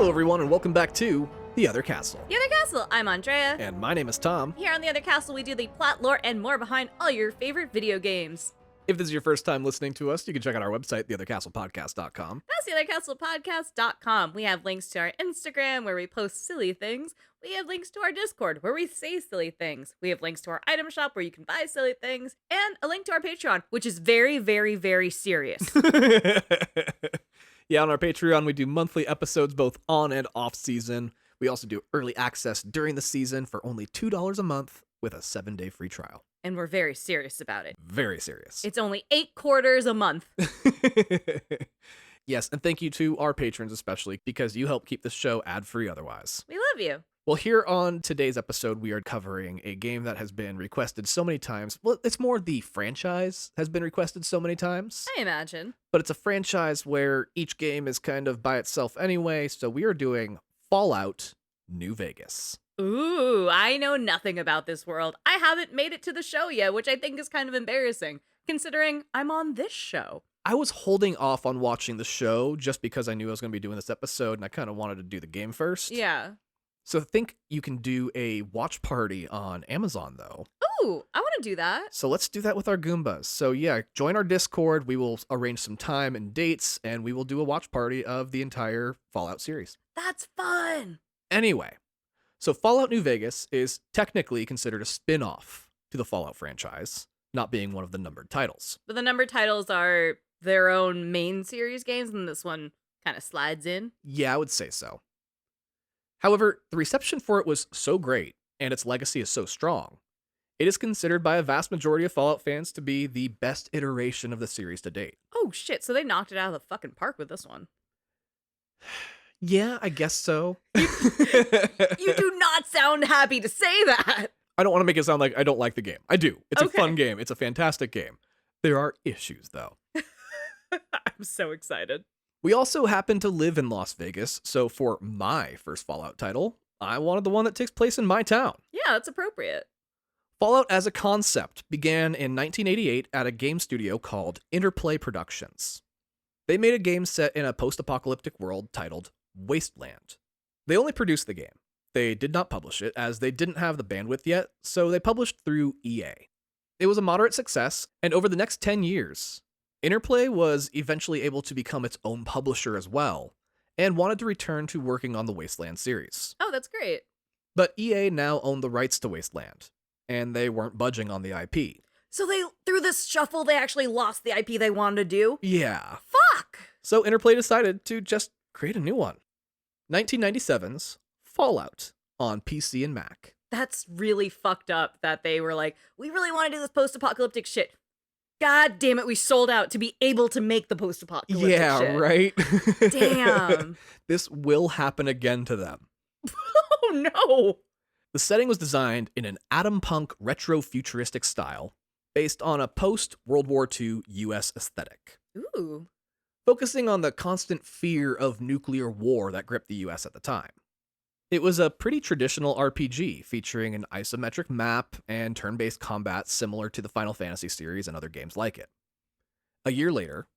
Hello everyone and welcome back to The Other Castle. The Other Castle, I'm Andrea. And my name is Tom. Here on The Other Castle, we do the plot, lore, and more behind all your favorite video games. If this is your first time listening to us, you can check out our website, theothercastlepodcast.com. That's theothercastlepodcast.com. We have links to our Instagram, where we post silly things. We have links to our Discord, where we say silly things. We have links to our item shop, where you can buy silly things. And a link to our Patreon, which is very, very, very serious. Yeah, on our Patreon, we do monthly episodes both on and off season. We also do early access during the season for only $2 a month with a 7-day free trial. And we're very serious about it. Very serious. It's only 8 quarters a month. Yes, and thank you to our patrons especially, because you help keep this show ad-free otherwise. We love you. Well, here on today's episode, we are covering a game that has been requested so many times. Well, it's more the franchise has been requested so many times. I imagine. But it's a franchise where each game is kind of by itself anyway, so we are doing Fallout New Vegas. Ooh, I know nothing about this world. I haven't made it to the show yet, which I think is kind of embarrassing, considering I'm on this show. I was holding off on watching the show just because I knew I was going to be doing this episode, and I kind of wanted to do the game first. Yeah. So I think you can do a watch party on Amazon, though. Ooh, I want to do that. So let's do that with our Goombas. So yeah, join our Discord. We will arrange some time and dates, and we will do a watch party of the entire Fallout series. That's fun. Anyway, so Fallout New Vegas is technically considered a spin-off to the Fallout franchise, not being one of the numbered titles. But the numbered titles are their own main series games, and this one kind of slides in. Yeah, I would say so. However, the reception for it was so great, and its legacy is so strong, it is considered by a vast majority of Fallout fans to be the best iteration of the series to date. Oh shit, so they knocked it out of the fucking park with this one. Yeah, I guess so. You do not sound happy to say that. I don't want to make it sound like I don't like the game. I do. It's Okay. a fun game. It's a fantastic game. There are issues, though. I'm so excited. We also happen to live in Las Vegas, so for my first Fallout title, I wanted the one that takes place in my town. Yeah, that's appropriate. Fallout as a concept began in 1988 at a game studio called Interplay Productions. They made a game set in a post-apocalyptic world titled Wasteland. They only produced the game. They did not publish it, as they didn't have the bandwidth yet, so they published through EA. It was a moderate success, and over the next 10 years, Interplay was eventually able to become its own publisher as well, and wanted to return to working on the Wasteland series. Oh, that's great. But EA now owned the rights to Wasteland, and they weren't budging on the IP. So through this shuffle, they actually lost the IP they wanted to do? Yeah. Fuck! So Interplay decided to just create a new one. 1997's Fallout on PC and Mac. That's really fucked up that they were like, we really want to do this post-apocalyptic shit. God damn it, we sold out to be able to make the post-apocalyptic shit. Yeah, right? Damn. This will happen again to them. Oh no! The setting was designed in an atom punk retro-futuristic style, based on a post-World War II US aesthetic, Ooh. focusing on the constant fear of nuclear war that gripped the US at the time. It was a pretty traditional RPG, featuring an isometric map and turn-based combat similar to the Final Fantasy series and other games like it. A year later,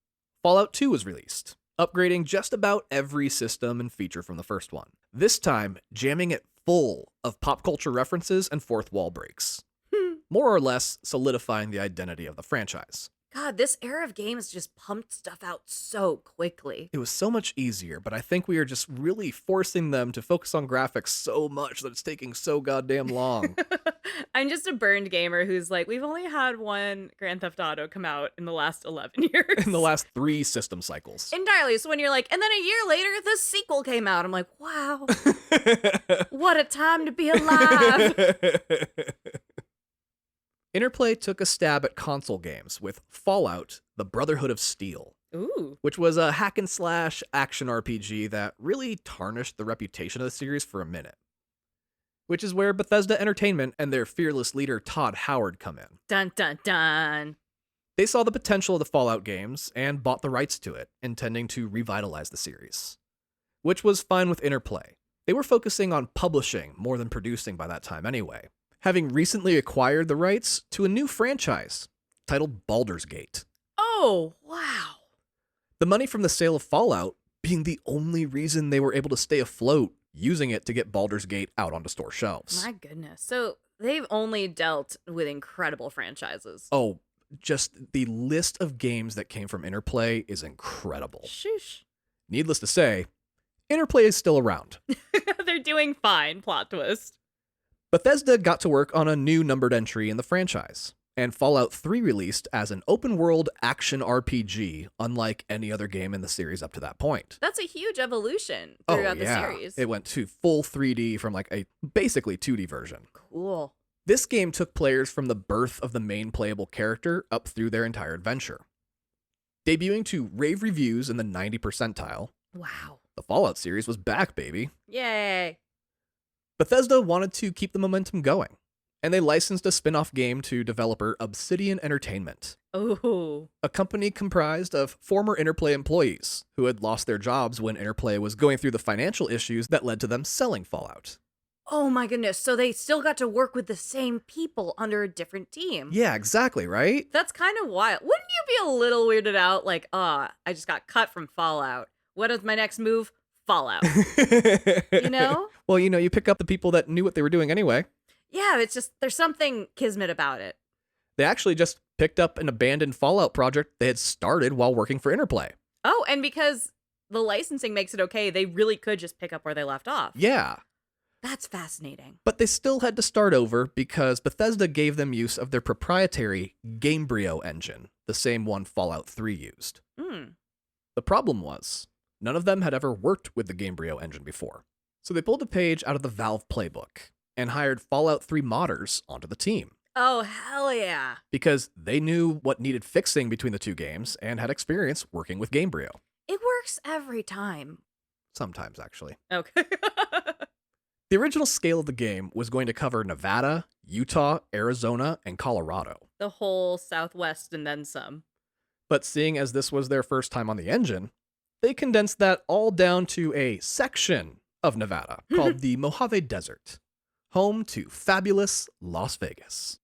Fallout 2 was released, upgrading just about every system and feature from the first one, this time jamming it full of pop culture references and fourth wall breaks, more or less solidifying the identity of the franchise. God, this era of games just pumped stuff out so quickly. It was so much easier, but I think we are just really forcing them to focus on graphics so much that it's taking so goddamn long. I'm just a burned gamer who's like, we've only had one Grand Theft Auto come out in the last 11 years. In the last 3 system cycles. Entirely. So when you're like, and then a year later, the sequel came out. I'm like, wow, what a time to be alive. Interplay took a stab at console games with Fallout: The Brotherhood of Steel, Ooh. which was a hack-and-slash action RPG that really tarnished the reputation of the series for a minute. Which is where Bethesda Entertainment and their fearless leader Todd Howard come in. Dun, dun, dun. They saw the potential of the Fallout games and bought the rights to it, intending to revitalize the series. Which was fine with Interplay. They were focusing on publishing more than producing by that time anyway, having recently acquired the rights to a new franchise titled Baldur's Gate. Oh, wow. The money from the sale of Fallout being the only reason they were able to stay afloat, using it to get Baldur's Gate out onto store shelves. My goodness. So they've only dealt with incredible franchises. Oh, just the list of games that came from Interplay is incredible. Shoosh. Needless to say, Interplay is still around. They're doing fine, plot twist. Bethesda got to work on a new numbered entry in the franchise, and Fallout 3 released as an open-world action RPG, unlike any other game in the series up to that point. That's a huge evolution throughout the series. It went to full 3D from like a basically 2D version. Cool. This game took players from the birth of the main playable character up through their entire adventure. Debuting to rave reviews in the 90 percentile, Wow. the Fallout series was back, baby. Yay. Bethesda wanted to keep the momentum going, and they licensed a spin-off game to developer Obsidian Entertainment, Ooh. a company comprised of former Interplay employees who had lost their jobs when Interplay was going through the financial issues that led to them selling Fallout. Oh my goodness. So they still got to work with the same people under a different team. Yeah, exactly, right? That's kind of wild. Wouldn't you be a little weirded out? Like, I just got cut from Fallout. What is my next move? Fallout. You know? Well, you pick up the people that knew what they were doing anyway. Yeah, it's just, there's something kismet about it. They actually just picked up an abandoned Fallout project they had started while working for Interplay. Oh, and because the licensing makes it okay, they really could just pick up where they left off. Yeah. That's fascinating. But they still had to start over because Bethesda gave them use of their proprietary Gamebryo engine, the same one Fallout 3 used. The problem was, none of them had ever worked with the Gamebryo engine before. So they pulled a page out of the Valve playbook and hired Fallout 3 modders onto the team. Oh, hell yeah. Because they knew what needed fixing between the two games and had experience working with Gamebryo. It works every time. Sometimes, actually. Okay. The original scale of the game was going to cover Nevada, Utah, Arizona, and Colorado. The whole Southwest and then some. But seeing as this was their first time on the engine, they condensed that all down to a section of Nevada called the Mojave Desert, home to fabulous Las Vegas.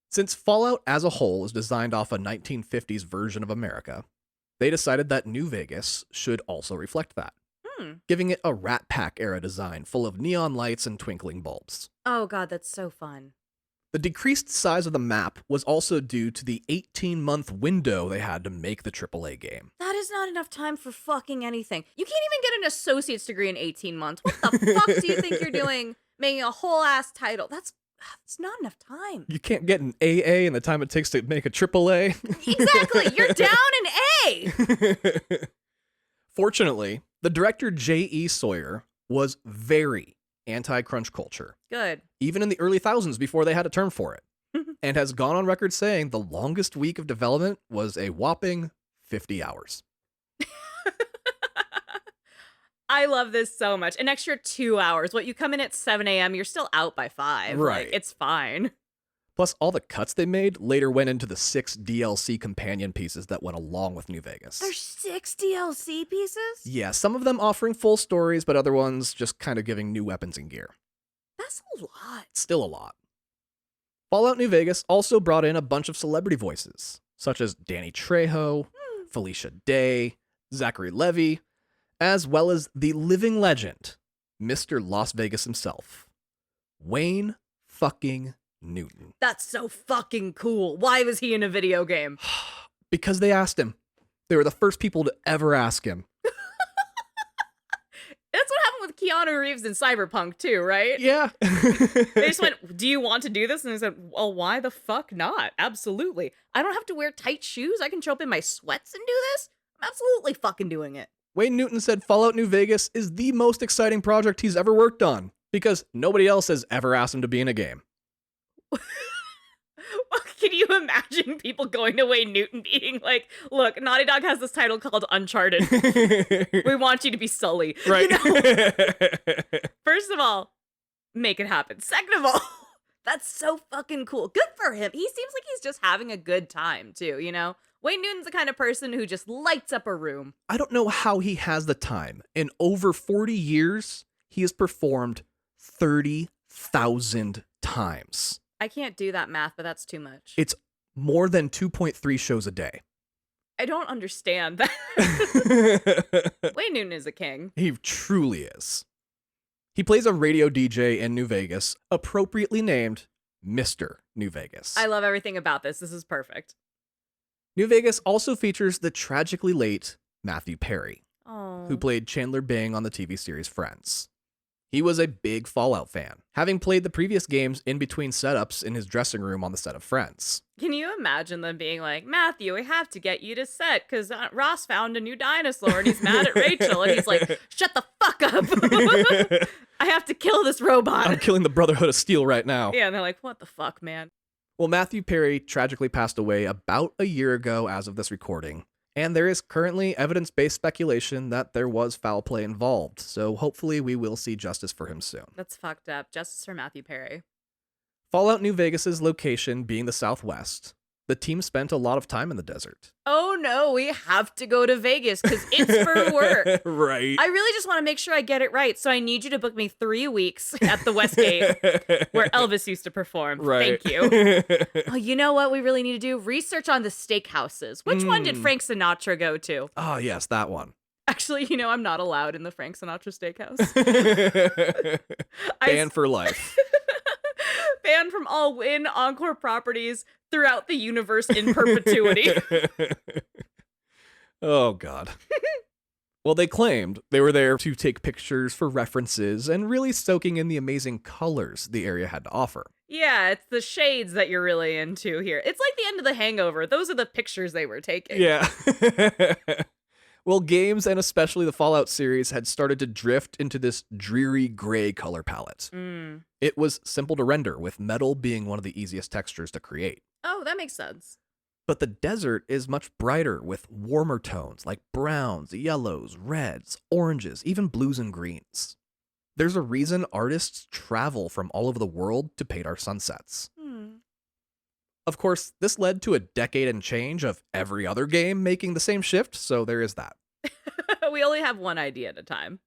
Since Fallout as a whole is designed off a 1950s version of America, they decided that New Vegas should also reflect that, giving it a Rat Pack era design full of neon lights and twinkling bulbs. Oh god, that's so fun. The decreased size of the map was also due to the 18-month window they had to make the AAA game. That is not enough time for fucking anything. You can't even get an associate's degree in 18 months. What the fuck do you think you're doing making a whole ass title? That's not enough time. You can't get an AA in the time it takes to make a AAA. Exactly. You're down an A. Fortunately, the director J.E. Sawyer was very anti-crunch culture, Good. even in the early thousands before they had a term for it, and has gone on record saying the longest week of development was a whopping 50 hours. I love this so much. An extra 2 hours. What, you come in at 7 a.m., you're still out by 5. Right. Like, it's fine. Plus, all the cuts they made later went into the 6 DLC companion pieces that went along with New Vegas. There's 6 DLC pieces? Yeah, some of them offering full stories, but other ones just kind of giving new weapons and gear. That's a lot. Still a lot. Fallout New Vegas also brought in a bunch of celebrity voices, such as Danny Trejo, Felicia Day, Zachary Levi, as well as the living legend, Mr. Las Vegas himself, Wayne fucking Newton. That's so fucking cool. Why was he in a video game? Because they asked him. They were the first people to ever ask him. That's what happened with Keanu Reeves in Cyberpunk too, right? Yeah. They just went, do you want to do this? And he said, well, why the fuck not? Absolutely. I don't have to wear tight shoes. I can show up in my sweats and do this. I'm absolutely fucking doing it. Wayne Newton said Fallout New Vegas is the most exciting project he's ever worked on because nobody else has ever asked him to be in a game. Can you imagine people going to Wayne Newton being like, look, Naughty Dog has this title called Uncharted. We want you to be Sully. Right. You know? First of all, make it happen. Second of all, that's so fucking cool. Good for him. He seems like he's just having a good time too, you know? Wayne Newton's the kind of person who just lights up a room. I don't know how he has the time. In over 40 years, he has performed 30,000 times. I can't do that math, but that's too much. It's more than 2.3 shows a day. I don't understand that. Wayne Newton is a king. He truly is. He plays a radio DJ in New Vegas, appropriately named Mr. New Vegas. I love everything about this. This is perfect. New Vegas also features the tragically late Matthew Perry, Oh. who played Chandler Bing on the TV series Friends. He was a big Fallout fan, having played the previous games in between setups in his dressing room on the set of Friends. Can you imagine them being like, Matthew, we have to get you to set because Ross found a new dinosaur and he's mad at Rachel. And he's like, shut the fuck up. I have to kill this robot. I'm killing the Brotherhood of Steel right now. Yeah, and they're like, what the fuck, man? Well, Matthew Perry tragically passed away about a year ago as of this recording, and there is currently evidence-based speculation that there was foul play involved, so hopefully we will see justice for him soon. That's fucked up. Justice for Matthew Perry. Fallout New Vegas's location being the Southwest, the team spent a lot of time in the desert. Oh no, we have to go to Vegas because it's for work. Right. I really just want to make sure I get it right, so I need you to book me 3 weeks at the Westgate where Elvis used to perform. Right. Thank you. Oh, you know what we really need to do? Research on the steakhouses. Which one did Frank Sinatra go to? Oh, yes, that one. Actually, I'm not allowed in the Frank Sinatra steakhouse. Banned for life. Banned from all Wynn Encore properties throughout the universe in perpetuity. Oh, God. Well, they claimed they were there to take pictures for references and really soaking in the amazing colors the area had to offer. Yeah, it's the shades that you're really into here. It's like the end of the Hangover. Those are the pictures they were taking. Yeah. Well, games and especially the Fallout series had started to drift into this dreary gray color palette. It was simple to render, with metal being one of the easiest textures to create. Oh, that makes sense. But the desert is much brighter with warmer tones like browns, yellows, reds, oranges, even blues and greens. There's a reason artists travel from all over the world to paint our sunsets. Of course, this led to a decade and change of every other game making the same shift, so there is that. We only have one idea at a time.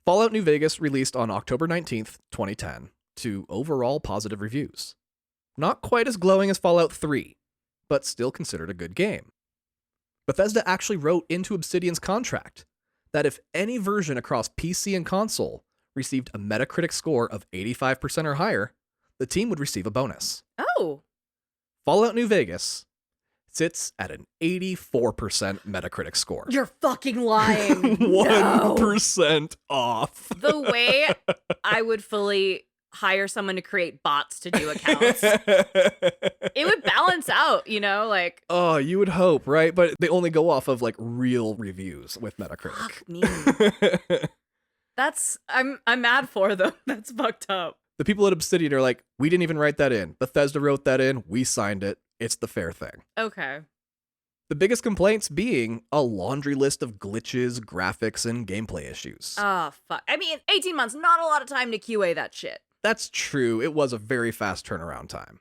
Fallout New Vegas released on October 19th, 2010, to overall positive reviews. Not quite as glowing as Fallout 3, but still considered a good game. Bethesda actually wrote into Obsidian's contract that if any version across PC and console received a Metacritic score of 85% or higher, the team would receive a bonus. Oh. Fallout New Vegas sits at an 84% Metacritic score. You're fucking lying. 1% off. The way I would fully hire someone to create bots to do accounts, it would balance out, like. Oh, you would hope, right? But they only go off of like real reviews with Metacritic. Fuck me. I'm mad for them. That's fucked up. The people at Obsidian are like, we didn't even write that in. Bethesda wrote that in. We signed it. It's the fair thing. Okay. The biggest complaints being a laundry list of glitches, graphics, and gameplay issues. Oh, fuck. I mean, 18 months, not a lot of time to QA that shit. That's true. It was a very fast turnaround time.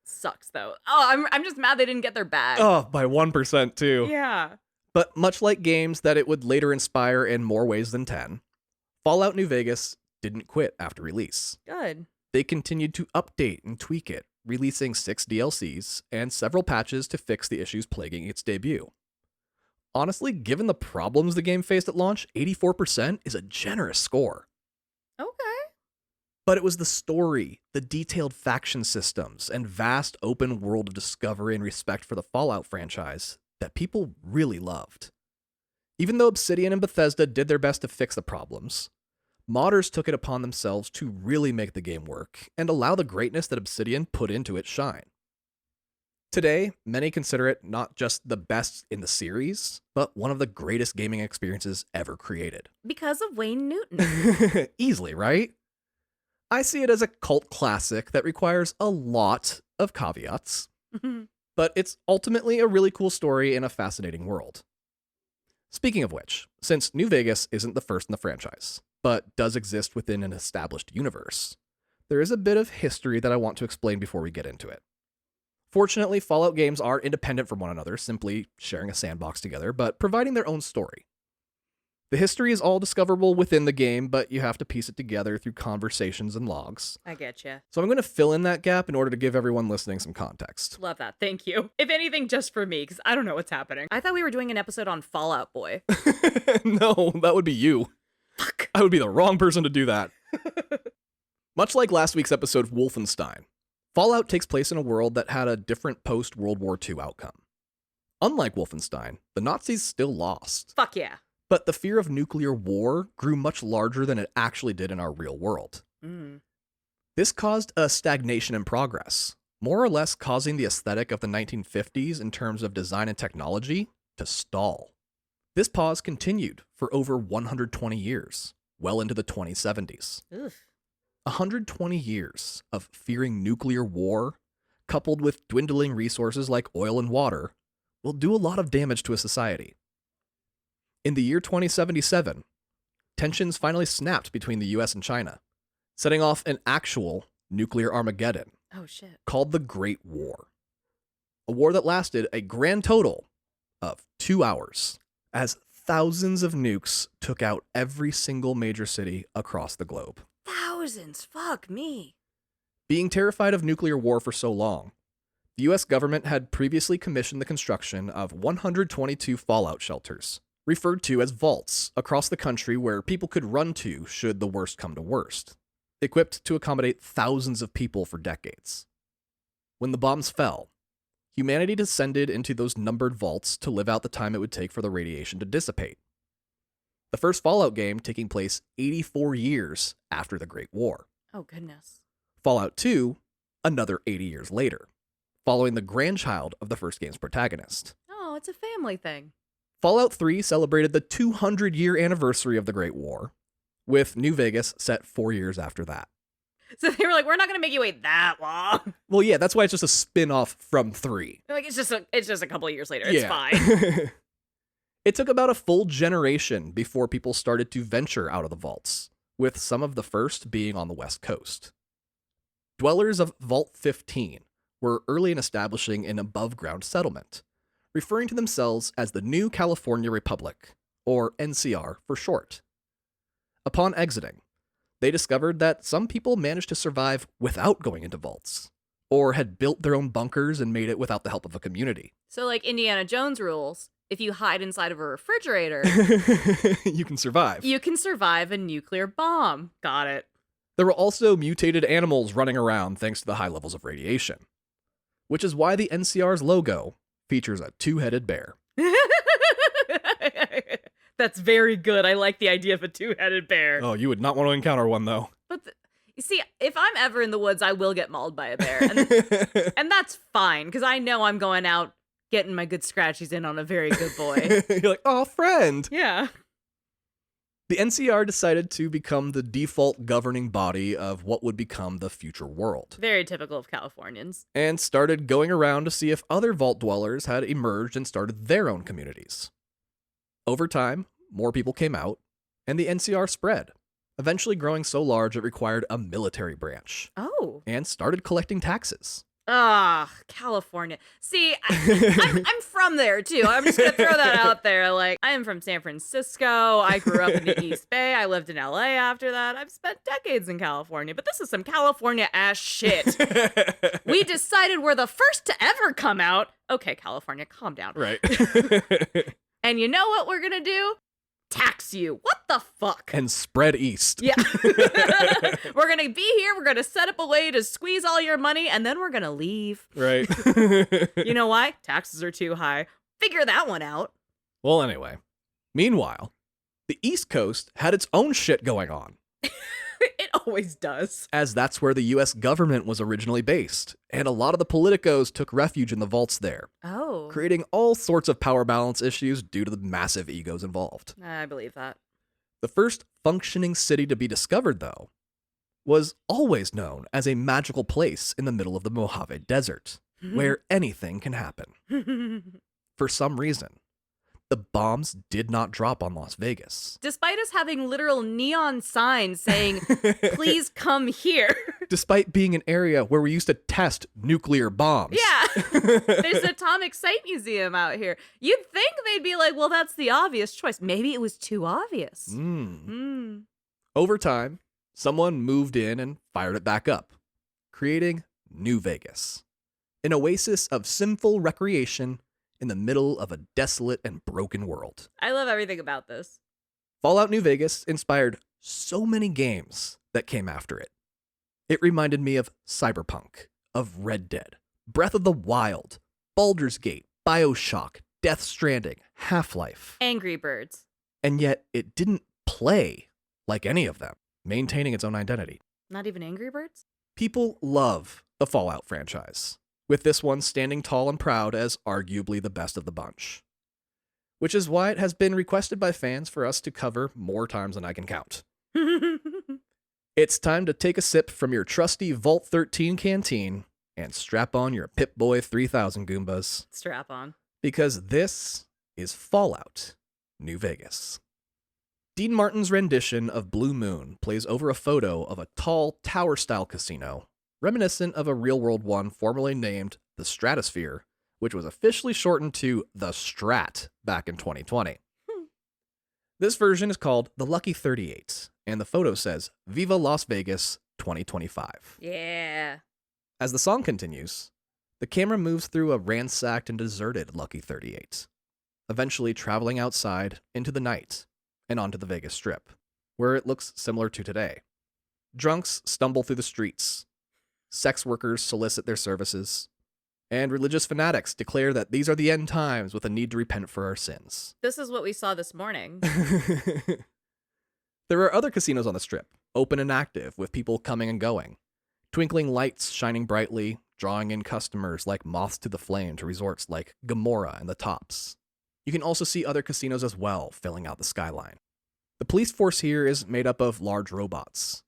Sucks, though. Oh, I'm just mad they didn't get their bag. Oh, by 1% too. Yeah. But much like games that it would later inspire in more ways than 10, Fallout New Vegas didn't quit after release. Good. They continued to update and tweak it, releasing 6 DLCs and several patches to fix the issues plaguing its debut. Honestly, given the problems the game faced at launch, 84% is a generous score. Okay. But it was the story, the detailed faction systems, and vast open world of discovery and respect for the Fallout franchise that people really loved. Even though Obsidian and Bethesda did their best to fix the problems, modders took it upon themselves to really make the game work and allow the greatness that Obsidian put into it shine. Today, many consider it not just the best in the series, but one of the greatest gaming experiences ever created. Because of Wayne Newton. Easily, right? I see it as a cult classic that requires a lot of caveats, but it's ultimately a really cool story in a fascinating world. Speaking of which, since New Vegas isn't the first in the franchise, but does exist within an established universe, there is a bit of history that I want to explain before we get into it. Fortunately, Fallout games are independent from one another, simply sharing a sandbox together, but providing their own story. The history is all discoverable within the game, but you have to piece it together through conversations and logs. I get you. So I'm going to fill in that gap in order to give everyone listening some context. Love that. Thank you. If anything, just for me, because I don't know what's happening. I thought we were doing an episode on Fallout Boy. No, that would be you. Fuck. I would be the wrong person to do that. Much like last week's episode of Wolfenstein, Fallout takes place in a world that had a different post-World War II outcome. Unlike Wolfenstein, the Nazis still lost. Fuck yeah. But the fear of nuclear war grew much larger than it actually did in our real world. Mm. This caused a stagnation in progress, more or less causing the aesthetic of the 1950s in terms of design and technology to stall. This pause continued for over 120 years, well into the 2070s. Oof. 120 years of fearing nuclear war, coupled with dwindling resources like oil and water, will do a lot of damage to a society. In the year 2077, tensions finally snapped between the US and China, setting off an actual nuclear Armageddon Oh, shit. called the Great War. A war that lasted a grand total of 2 hours, as thousands of nukes took out every single major city across the globe. Thousands. Fuck me. Being terrified of nuclear war for so long, the US government had previously commissioned the construction of 122 fallout shelters, referred to as vaults, across the country where people could run to should the worst come to worst, equipped to accommodate thousands of people for decades. When the bombs fell, humanity descended into those numbered vaults to live out the time it would take for the radiation to dissipate. The first Fallout game taking place 84 years after the Great War. Oh, goodness. Fallout 2, another 80 years later, following the grandchild of the first game's protagonist. Oh, it's a family thing. Fallout 3 celebrated the 200-year anniversary of the Great War, with New Vegas set 4 years after that. So they were like, we're not going to make you wait that long. Well, yeah, that's why it's just a spin-off from 3. They're like, it's just a couple of years later. It's Yeah. fine. It took about a full generation before people started to venture out of the vaults, with some of the first being on the West Coast. Dwellers of Vault 15 were early in establishing an above-ground settlement, referring to themselves as the New California Republic, or NCR for short. Upon exiting, they discovered that some people managed to survive without going into vaults, or had built their own bunkers and made it without the help of a community. So, like Indiana Jones rules, if you hide inside of a refrigerator, You can survive. you can survive a nuclear bomb. Got it. There were also mutated animals running around thanks to the high levels of radiation, which is why the NCR's logo features a two-headed bear. That's very good. I like the idea of a two-headed bear. Oh, you would not want to encounter one, though. But you see, if I'm ever in the woods, I will get mauled by a bear. And that's fine, because I know I'm going out getting my good scratchies in on a very good boy. You're like, oh, friend. Yeah. The NCR decided to become the default governing body of what would become the future world, Very typical of Californians. and started going around to see if other vault dwellers had emerged and started their own communities. Over time, more people came out, and the NCR spread, eventually growing so large it required a military branch, Oh. and started collecting taxes. Ah, California. See, I'm from there too. I'm just gonna throw that out there. Like, I am from San Francisco. I grew up in the East Bay. I lived in LA after that. I've spent decades in California, but this is some California ass shit. We decided we're the first to ever come out. Okay, California, calm down. Right. And you know what we're gonna do? Tax you. What the fuck? And spread east. Yeah. We're gonna be here. We're gonna set up a way to squeeze all your money, and then we're gonna leave. Right. You know why? Taxes are too high. Figure that one out. Well, anyway. Meanwhile, the East Coast had its own shit going on, It always does. as that's where the US government was originally based, and a lot of the politicos took refuge in the vaults there, Oh. creating all sorts of power balance issues due to the massive egos involved. I believe that. The first functioning city to be discovered, though, was always known as a magical place in the middle of the Mojave Desert, where anything can happen. For some reason, the bombs did not drop on Las Vegas. Despite us having literal neon signs saying, please come here. Despite being an area where we used to test nuclear bombs. Yeah. There's an Atomic Site Museum out here. You'd think they'd be like, well, that's the obvious choice. Maybe it was too obvious. Over time, someone moved in and fired it back up, creating New Vegas, an oasis of sinful recreation in the middle of a desolate and broken world. I love everything about this. Fallout New Vegas inspired so many games that came after it. It reminded me of Cyberpunk, of Red Dead, Breath of the Wild, Baldur's Gate, BioShock, Death Stranding, Half-Life. Angry Birds. And yet it didn't play like any of them, maintaining its own identity. Not even Angry Birds? People love the Fallout franchise, with this one standing tall and proud as arguably the best of the bunch. Which is why it has been requested by fans for us to cover more times than I can count. It's time to take a sip from your trusty Vault 13 canteen and strap on your Pip-Boy 3000 Goombas. Strap on. Because this is Fallout New Vegas. Dean Martin's rendition of Blue Moon plays over a photo of a tall, tower-style casino, reminiscent of a real-world one formerly named the Stratosphere, which was officially shortened to the Strat back in 2020. This version is called the Lucky 38, and the photo says, Viva Las Vegas 2025. Yeah. As the song continues, the camera moves through a ransacked and deserted Lucky 38, eventually traveling outside into the night and onto the Vegas Strip, where it looks similar to today. Drunks stumble through the streets, sex workers solicit their services, and religious fanatics declare that these are the end times with a need to repent for our sins. This is what we saw this morning. There are other casinos on the Strip, open and active, with people coming and going. Twinkling lights shining brightly, drawing in customers like moths to the flame to resorts like Gomorrah and the Tops. You can also see other casinos as well, filling out the skyline. The police force here is made up of large robots.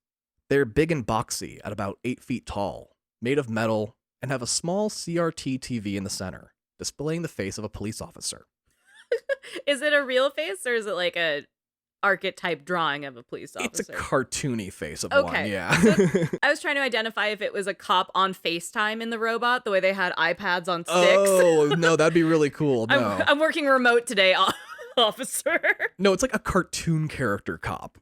They're big and boxy at about 8 feet tall, made of metal, and have a small CRT TV in the center, displaying the face of a police officer. Is it a real face or is it like a archetype drawing of a police officer? It's a cartoony face of one, yeah. So I was trying to identify if it was a cop on FaceTime in the robot, the way they had iPads on sticks. Oh, no, that'd be really cool. No. I'm working remote today, officer. No, it's like a cartoon character cop.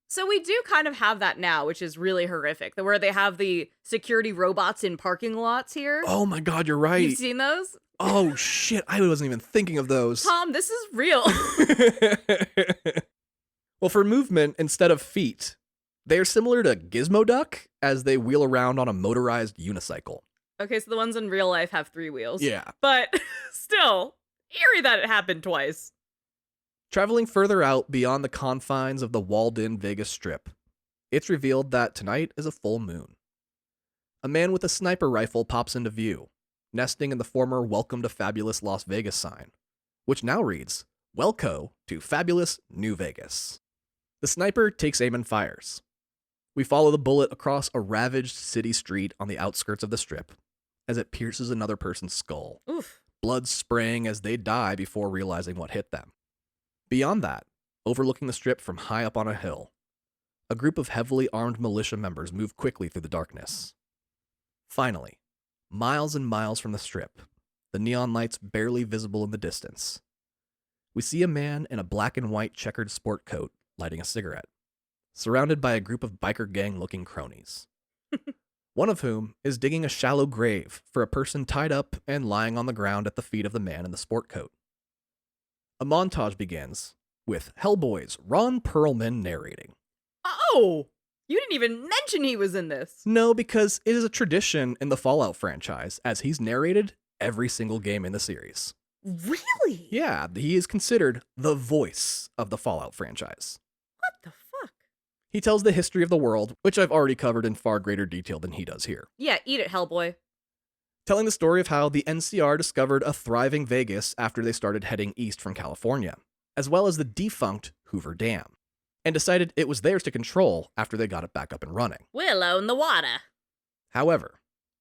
So we do kind of have that now, which is really horrific. Where they have the security robots in parking lots here. Oh my God, you're right. You've seen those? Oh shit, I wasn't even thinking of those. Tom, this is real. Well, for movement instead of feet, they are similar to Gizmo Duck as they wheel around on a motorized unicycle. Okay, so the ones in real life have 3 wheels. Yeah. But still, eerie that it happened twice. Traveling further out beyond the confines of the walled-in Vegas Strip, it's revealed that tonight is a full moon. A man with a sniper rifle pops into view, nesting in the former Welcome to Fabulous Las Vegas sign, which now reads, Welco to Fabulous New Vegas. The sniper takes aim and fires. We follow the bullet across a ravaged city street on the outskirts of the Strip as it pierces another person's skull, Oof. blood spraying as they die before realizing what hit them. Beyond that, overlooking the Strip from high up on a hill, a group of heavily armed militia members move quickly through the darkness. Finally, miles and miles from the Strip, the neon lights barely visible in the distance, we see a man in a black and white checkered sport coat lighting a cigarette, surrounded by a group of biker gang-looking cronies. One of whom is digging a shallow grave for a person tied up and lying on the ground at the feet of the man in the sport coat. A montage begins with Hellboy's Ron Perlman narrating. Oh! You didn't even mention he was in this. No, because it is a tradition in the Fallout franchise, as he's narrated every single game in the series. Really? Yeah, he is considered the voice of the Fallout franchise. What the fuck? He tells the history of the world, which I've already covered in far greater detail than he does here. Yeah, eat it, Hellboy. Telling the story of how the NCR discovered a thriving Vegas after they started heading east from California, as well as the defunct Hoover Dam, and decided it was theirs to control after they got it back up and running. We'll own the water. However,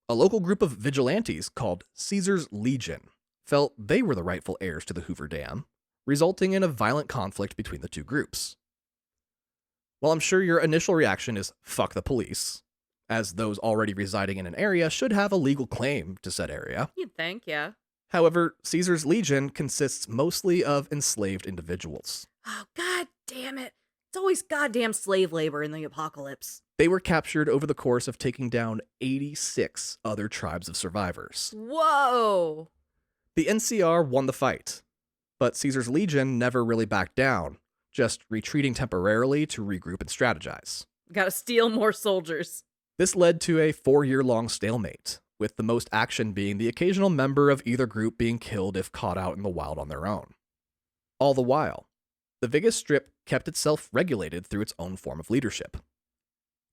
a local group of vigilantes called Caesar's Legion felt they were the rightful heirs to the Hoover Dam, resulting in a violent conflict between the two groups. While I'm sure your initial reaction is fuck the police, as those already residing in an area should have a legal claim to said area. You'd think, yeah. However, Caesar's legion consists mostly of enslaved individuals. Oh, god damn it. It's always goddamn slave labor in the apocalypse. They were captured over the course of taking down 86 other tribes of survivors. Whoa! The NCR won the fight, but Caesar's legion never really backed down, just retreating temporarily to regroup and strategize. Gotta steal more soldiers. This led to a 4-year-long stalemate, with the most action being the occasional member of either group being killed if caught out in the wild on their own. All the while, the Vegas Strip kept itself regulated through its own form of leadership.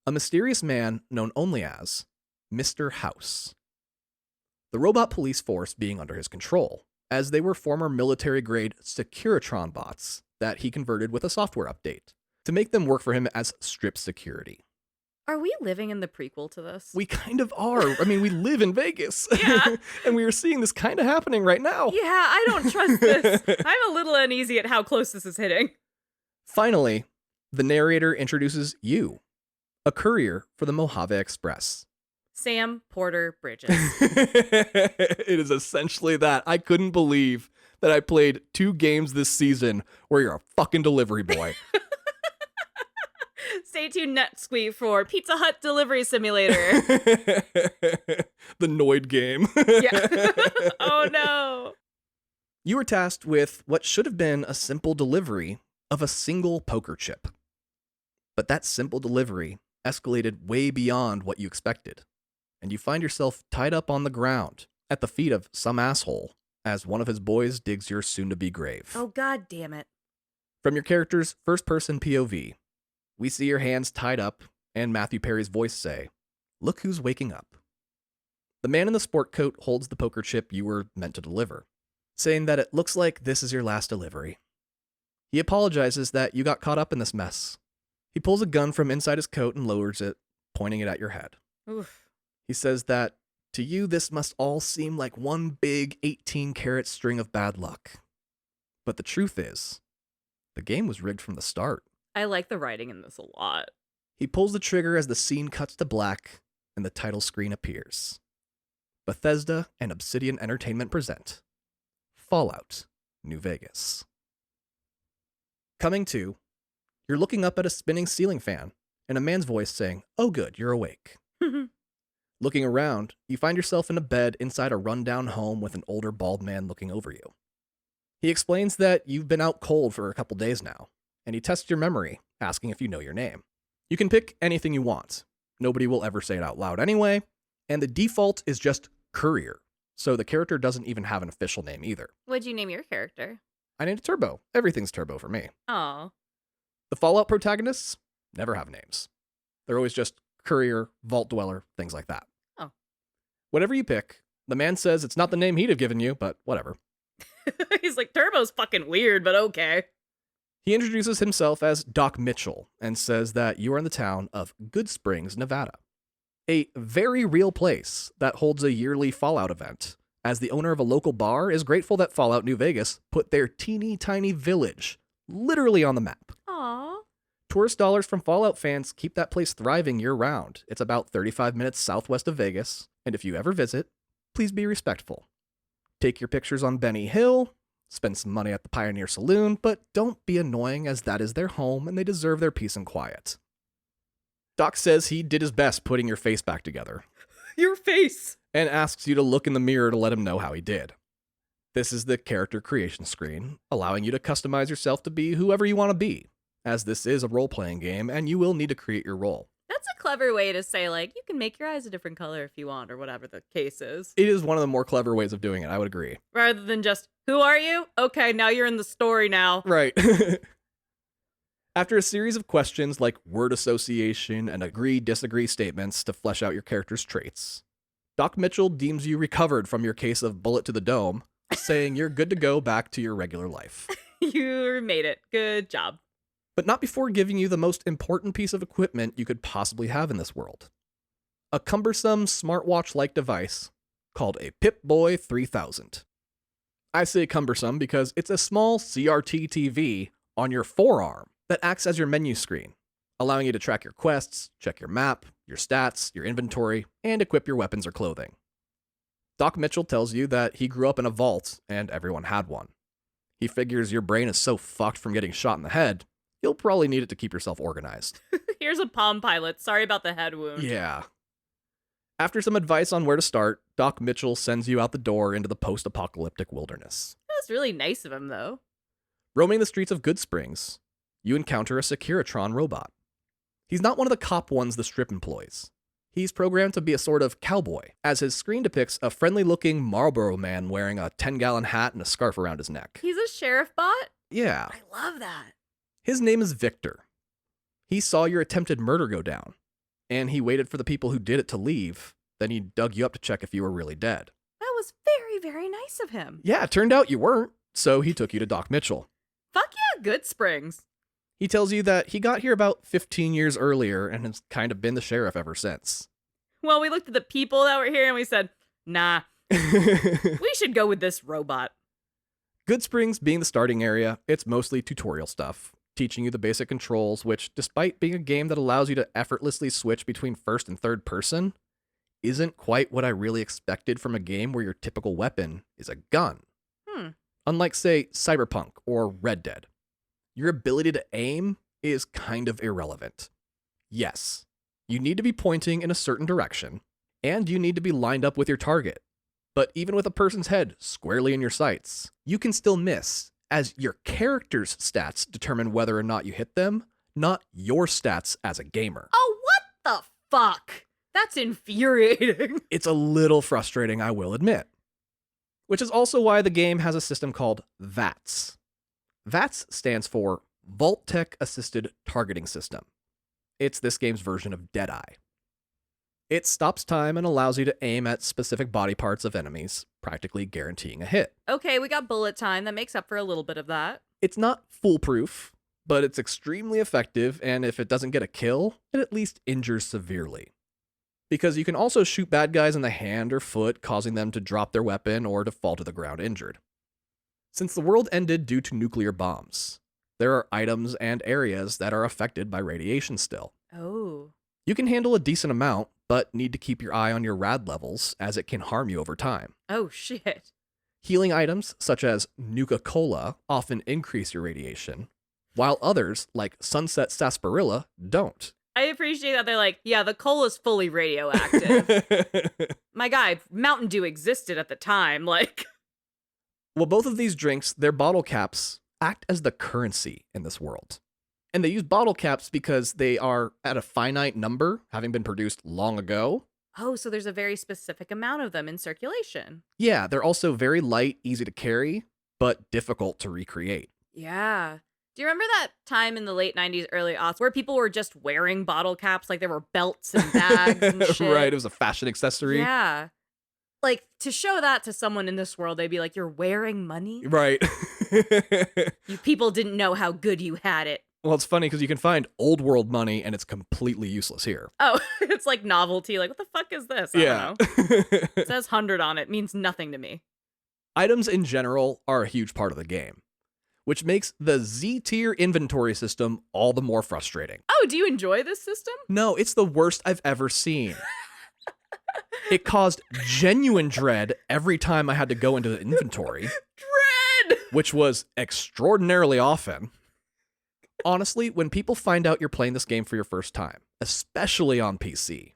A mysterious man known only as Mr. House. The robot police force being under his control, as they were former military-grade Securitron bots that he converted with a software update to make them work for him as strip security. Are we living in the prequel to this? We kind of are. I mean, we live in Vegas. Yeah. And we are seeing this kind of happening right now. Yeah, I don't trust this. I'm a little uneasy at how close this is hitting. Finally, the narrator introduces you, a courier for the Mojave Express. Sam Porter Bridges. It is essentially that. I couldn't believe that I played 2 games this season where you're a fucking delivery boy. Stay tuned next week for Pizza Hut Delivery Simulator. The Noid game. Yeah. Oh no. You were tasked with what should have been a simple delivery of a single poker chip. But that simple delivery escalated way beyond what you expected, and you find yourself tied up on the ground at the feet of some asshole as one of his boys digs your soon-to-be grave. Oh god damn it. From your character's first-person POV, we see your hands tied up and Matthew Perry's voice say, "Look who's waking up." The man in the sport coat holds the poker chip you were meant to deliver, saying that it looks like this is your last delivery. He apologizes that you got caught up in this mess. He pulls a gun from inside his coat and lowers it, pointing it at your head. Oof. He says that, to you, this must all seem like one big 18-carat string of bad luck. But the truth is, the game was rigged from the start. I like the writing in this a lot. He pulls the trigger as the scene cuts to black and the title screen appears. Bethesda and Obsidian Entertainment present Fallout New Vegas. Coming to, you're looking up at a spinning ceiling fan and a man's voice saying, "Oh good, you're awake." Looking around, you find yourself in a bed inside a rundown home with an older bald man looking over you. He explains that you've been out cold for a couple days now, and he tests your memory, asking if you know your name. You can pick anything you want. Nobody will ever say it out loud anyway, and the default is just Courier, so the character doesn't even have an official name either. What'd you name your character? I named it Turbo. Everything's Turbo for me. Oh. The Fallout protagonists never have names. They're always just Courier, Vault Dweller, things like that. Oh. Whatever you pick, the man says it's not the name he'd have given you, but whatever. He's like, Turbo's fucking weird, but okay. He introduces himself as Doc Mitchell and says that you are in the town of Good Springs, Nevada. A very real place that holds a yearly Fallout event, as the owner of a local bar is grateful that Fallout New Vegas put their teeny tiny village literally on the map. Aw. Tourist dollars from Fallout fans keep that place thriving year-round. It's about 35 minutes southwest of Vegas, and if you ever visit, please be respectful. Take your pictures on Benny Hill, spend some money at the Pioneer Saloon, but don't be annoying as that is their home and they deserve their peace and quiet. Doc says he did his best putting your face back together. Your face! And asks you to look in the mirror to let him know how he did. This is the character creation screen, allowing you to customize yourself to be whoever you want to be, as this is a role-playing game and you will need to create your role. That's a clever way to say, like, you can make your eyes a different color if you want, or whatever the case is. It is one of the more clever ways of doing it, I would agree. Rather than just, who are you? Okay, now you're in the story now. Right. After a series of questions like word association and agree-disagree statements to flesh out your character's traits, Doc Mitchell deems you recovered from your case of bullet to the dome, saying you're good to go back to your regular life. You made it. Good job. But not before giving you the most important piece of equipment you could possibly have in this world. A cumbersome smartwatch-like device called a Pip-Boy 3000. I say cumbersome because it's a small CRT TV on your forearm that acts as your menu screen, allowing you to track your quests, check your map, your stats, your inventory, and equip your weapons or clothing. Doc Mitchell tells you that he grew up in a vault and everyone had one. He figures your brain is so fucked from getting shot in the head, you'll probably need it to keep yourself organized. Here's a Palm Pilot. Sorry about the head wound. Yeah. After some advice on where to start, Doc Mitchell sends you out the door into the post-apocalyptic wilderness. That was really nice of him, though. Roaming the streets of Good Springs, you encounter a Securitron robot. He's not one of the cop ones the Strip employs. He's programmed to be a sort of cowboy, as his screen depicts a friendly-looking Marlboro man wearing a 10-gallon hat and a scarf around his neck. He's a sheriff bot? Yeah. I love that. His name is Victor. He saw your attempted murder go down, and he waited for the people who did it to leave, then he dug you up to check if you were really dead. That was very, very nice of him. Yeah, it turned out you weren't, so he took you to Doc Mitchell. Fuck yeah, Good Springs. He tells you that he got here about 15 years earlier and has kind of been the sheriff ever since. Well, we looked at the people that were here and we said, nah, we should go with this robot. Good Springs being the starting area, it's mostly tutorial stuff, teaching you the basic controls, which, despite being a game that allows you to effortlessly switch between first and third person, isn't quite what I really expected from a game where your typical weapon is a gun. Unlike, say, Cyberpunk or Red Dead. Your ability to aim is kind of irrelevant. Yes, you need to be pointing in a certain direction, and you need to be lined up with your target. But even with a person's head squarely in your sights, you can still miss, as your character's stats determine whether or not you hit them, not your stats as a gamer. Oh, what the fuck? That's infuriating. It's a little frustrating, I will admit. Which is also why the game has a system called VATS. VATS stands for Vault-Tec Assisted Targeting System. It's this game's version of Deadeye. It stops time and allows you to aim at specific body parts of enemies, practically guaranteeing a hit. Okay, we got bullet time. That makes up for a little bit of that. It's not foolproof, but it's extremely effective, and if it doesn't get a kill, it at least injures severely. Because you can also shoot bad guys in the hand or foot, causing them to drop their weapon or to fall to the ground injured. Since the world ended due to nuclear bombs, there are items and areas that are affected by radiation still. Oh. You can handle a decent amount, but need to keep your eye on your rad levels, as it can harm you over time. Oh, shit. Healing items, such as Nuka-Cola, often increase your radiation, while others, like Sunset Sarsaparilla, don't. I appreciate that they're like, yeah, the cola's fully radioactive. My guy, Mountain Dew existed at the time, like... Well, both of these drinks, their bottle caps, act as the currency in this world. And they use bottle caps because they are at a finite number, having been produced long ago. Oh, so there's a very specific amount of them in circulation. Yeah, they're also very light, easy to carry, but difficult to recreate. Yeah. Do you remember that time in the late 90s, early aughts, where people were just wearing bottle caps, like there were belts and bags and shit? Right, it was a fashion accessory. Yeah. Like, to show that to someone in this world, they'd be like, you're wearing money? Right. You people didn't know how good you had it. Well, it's funny because you can find old world money and it's completely useless here. Oh, it's like novelty. Like, what the fuck is this? I don't know. It says 100 on it. Means nothing to me. Items in general are a huge part of the game, which makes the Z-tier inventory system all the more frustrating. Oh, do you enjoy this system? No, it's the worst I've ever seen. It caused genuine dread every time I had to go into the inventory. Dread! Which was extraordinarily often. Honestly, when people find out you're playing this game for your first time, especially on PC,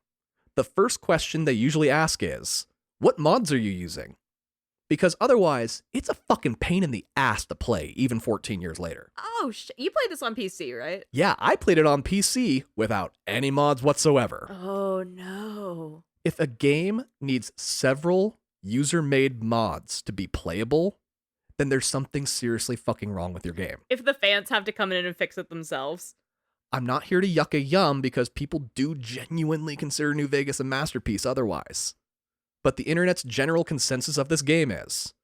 the first question they usually ask is, what mods are you using? Because otherwise, it's a fucking pain in the ass to play, even 14 years later. Oh, you played this on PC, right? Yeah, I played it on PC without any mods whatsoever. Oh, no. If a game needs several user-made mods to be playable, then there's something seriously fucking wrong with your game. If the fans have to come in and fix it themselves. I'm not here to yuck a yum because people do genuinely consider New Vegas a masterpiece otherwise. But the internet's general consensus of this game is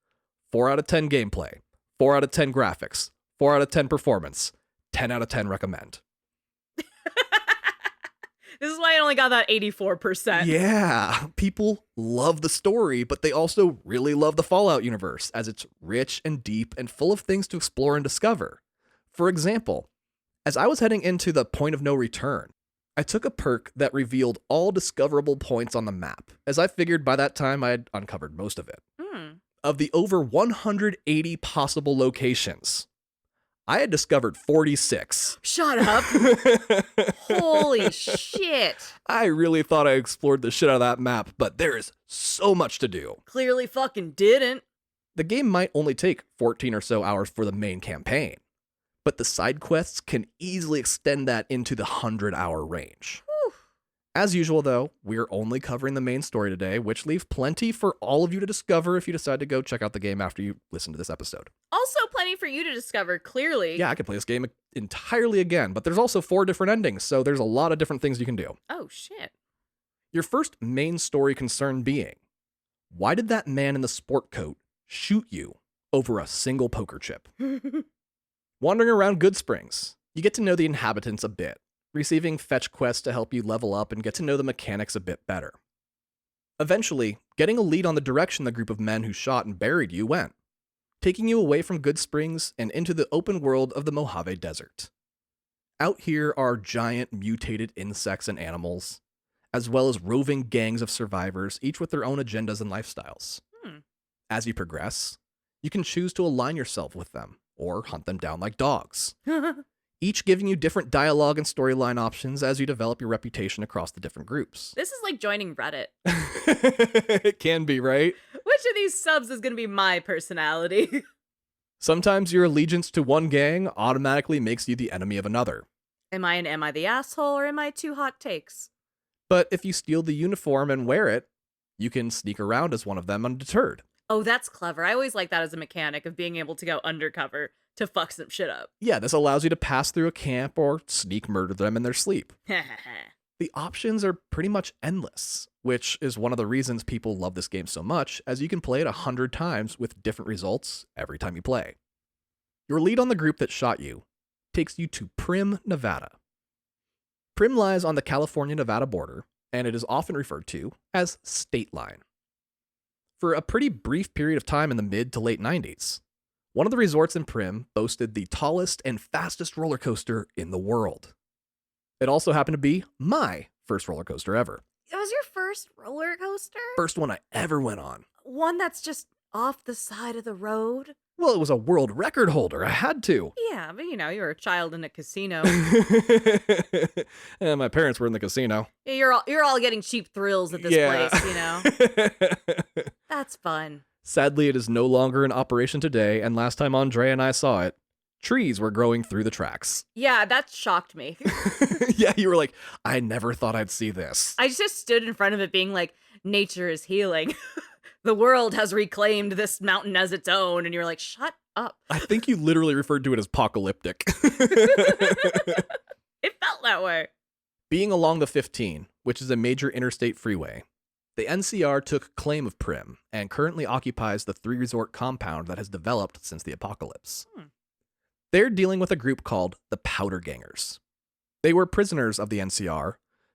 4 out of 10 gameplay, 4 out of 10 graphics, 4 out of 10 performance, 10 out of 10 recommend. This is why I only got that 84%. Yeah, people love the story, but they also really love the Fallout universe, as it's rich and deep and full of things to explore and discover. For example, as I was heading into the point of no return, I took a perk that revealed all discoverable points on the map, as I figured by that time I had uncovered most of it. Of the over 180 possible locations, I had discovered 46. Shut up. Holy shit. I really thought I explored the shit out of that map, but there is so much to do. Clearly fucking didn't. The game might only take 14 or so hours for the main campaign, but the side quests can easily extend that into the 100-hour range. Whew. As usual, though, we're only covering the main story today, which leaves plenty for all of you to discover if you decide to go check out the game after you listen to this episode. Also plenty for you to discover, clearly. Yeah, I could play this game entirely again, but there's also 4 different endings, so there's a lot of different things you can do. Oh, shit. Your first main story concern being, why did that man in the sport coat shoot you over a single poker chip? Wandering around Good Springs, you get to know the inhabitants a bit, receiving fetch quests to help you level up and get to know the mechanics a bit better. Eventually, getting a lead on the direction the group of men who shot and buried you went, taking you away from Good Springs and into the open world of the Mojave Desert. Out here are giant mutated insects and animals, as well as roving gangs of survivors, each with their own agendas and lifestyles. As you progress, you can choose to align yourself with them, or hunt them down like dogs, each giving you different dialogue and storyline options as you develop your reputation across the different groups. This is like joining Reddit. It can be, right? Which of these subs is going to be my personality? Sometimes your allegiance to one gang automatically makes you the enemy of another. Am I the asshole, or am I two hot takes? But if you steal the uniform and wear it, you can sneak around as one of them undeterred. Oh, that's clever. I always like that as a mechanic of being able to go undercover to fuck some shit up. Yeah, this allows you to pass through a camp or sneak murder them in their sleep. The options are pretty much endless, which is one of the reasons people love this game so much, as you can play it 100 times with different results every time you play. Your lead on the group that shot you takes you to Primm, Nevada. Primm lies on the California-Nevada border, and it is often referred to as State Line. For a pretty brief period of time in the mid to late 90s, one of the resorts in Primm boasted the tallest and fastest roller coaster in the world. It also happened to be my first roller coaster ever. It was your first roller coaster? First one I ever went on. One that's just off the side of the road? Well, it was a world record holder. I had to. Yeah, but you were a child in a casino. And my parents were in the casino. Yeah, you're all getting cheap thrills at this place, That's fun. Sadly, it is no longer in operation today, and last time Andrea and I saw it, trees were growing through the tracks. Yeah, that shocked me. Yeah, you were like, I never thought I'd see this. I just stood in front of it being like, nature is healing. The world has reclaimed this mountain as its own. And you're like, shut up. I think you literally referred to it as apocalyptic. It felt that way. Being along the 15, which is a major interstate freeway, the NCR took claim of Primm and currently occupies the 3-resort compound that has developed since the apocalypse. They're dealing with a group called the Powder Gangers. They were prisoners of the NCR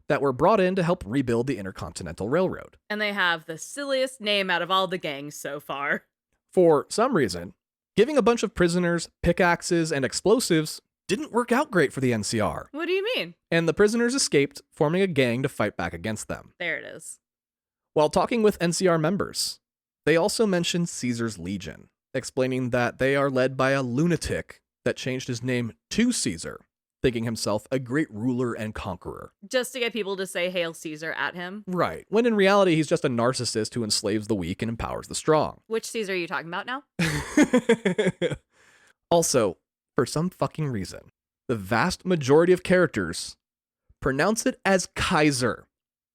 that were brought in to help rebuild the Intercontinental Railroad. And they have the silliest name out of all the gangs so far. For some reason, giving a bunch of prisoners pickaxes and explosives didn't work out great for the NCR. What do you mean? And the prisoners escaped, forming a gang to fight back against them. There it is. While talking with NCR members, they also mentioned Caesar's Legion, explaining that they are led by a lunatic that changed his name to Caesar, thinking himself a great ruler and conqueror. Just to get people to say Hail Caesar at him? Right, when in reality he's just a narcissist who enslaves the weak and empowers the strong. Which Caesar are you talking about now? Also, for some fucking reason, the vast majority of characters pronounce it as Kaiser.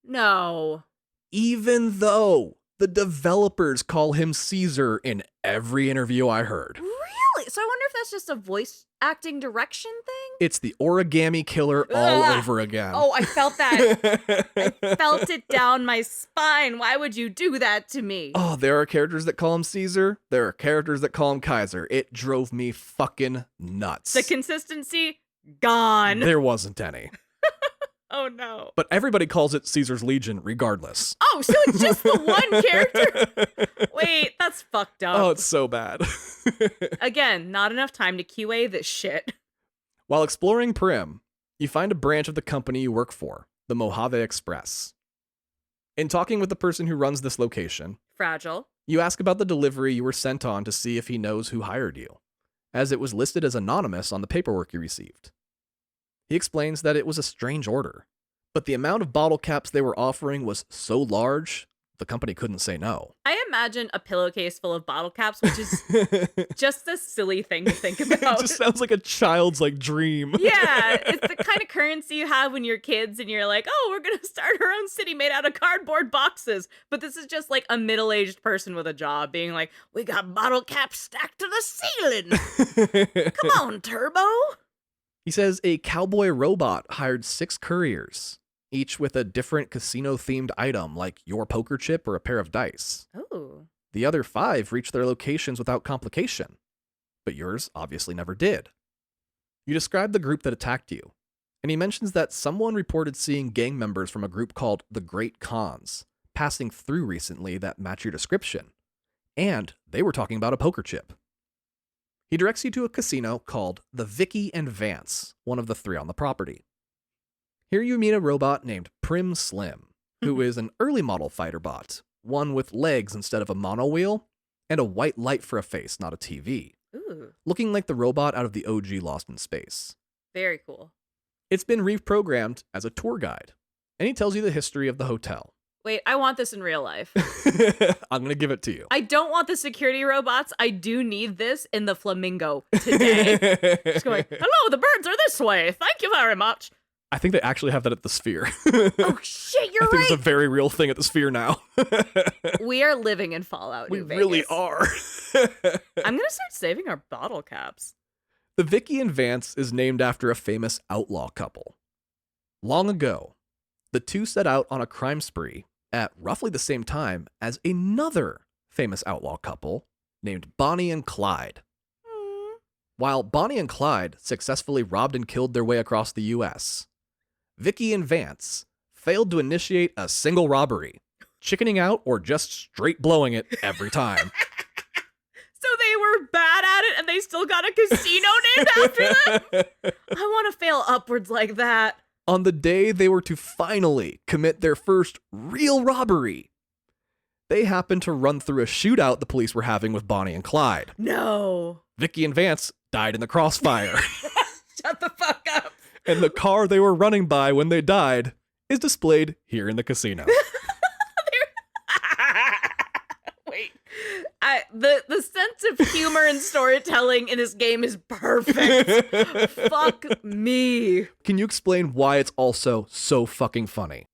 No. Even though the developers call him Caesar in every interview I heard. Really? So I wonder if that's just a voice acting direction thing? It's the origami killer all over again. Oh, I felt that. I felt it down my spine. Why would you do that to me? Oh, there are characters that call him Caesar. There are characters that call him Kaiser. It drove me fucking nuts. The consistency, gone. There wasn't any. Oh Oh, no. But everybody calls it Caesar's Legion regardless. Oh, so it's just the one character? Wait, that's fucked up. Oh, it's so bad. Again, not enough time to QA this shit. While exploring Prim, you find a branch of the company you work for, the Mojave Express. In talking with the person who runs this location, Fragile. you ask about the delivery you were sent on to see if he knows who hired you, as it was listed as anonymous on the paperwork you received. He explains that it was a strange order, but the amount of bottle caps they were offering was so large, the company couldn't say no. I imagine a pillowcase full of bottle caps, which is just a silly thing to think about. It just sounds like a child's dream. Yeah, it's the kind of currency you have when you're kids and you're like, oh, we're going to start our own city made out of cardboard boxes. But this is just like a middle-aged person with a job being like, we got bottle caps stacked to the ceiling. Come on, Turbo. He says a cowboy robot hired 6 couriers, each with a different casino-themed item like your poker chip or a pair of dice. Oh. The other 5 reached their locations without complication, but yours obviously never did. You describe the group that attacked you, and he mentions that someone reported seeing gang members from a group called the Great Cons passing through recently that match your description, and they were talking about a poker chip. He directs you to a casino called the Vicky and Vance, one of the 3 on the property. Here you meet a robot named Prim Slim, who is an early model fighter bot, one with legs instead of a monowheel, and a white light for a face, not a TV. Ooh. Looking like the robot out of the OG Lost in Space. Very cool. It's been reprogrammed as a tour guide, and he tells you the history of the hotel. Wait, I want this in real life. I'm going to give it to you. I don't want the security robots. I do need this in the Flamingo today. Just going, hello, the birds are this way. Thank you very much. I think they actually have that at the Sphere. Oh, shit, you're I think right. it's a very real thing at the Sphere now. We are living in Fallout We New really Vegas. are. I'm going to start saving our bottle caps. The Vicky and Vance is named after a famous outlaw couple. Long ago, the two set out on a crime spree at roughly the same time as another famous outlaw couple named Bonnie and Clyde. While Bonnie and Clyde successfully robbed and killed their way across the U.S., Vicky and Vance failed to initiate a single robbery, chickening out or just straight blowing it every time. So they were bad at it and they still got a casino named after them? I want to fail upwards like that. On the day they were to finally commit their first real robbery, they happened to run through a shootout the police were having with Bonnie and Clyde. No. Vicky and Vance died in the crossfire. Shut the fuck up. And the car they were running by when they died is displayed here in the casino. Wait. The sense of humor and storytelling in this game is perfect. Fuck me. Can you explain why it's also so fucking funny?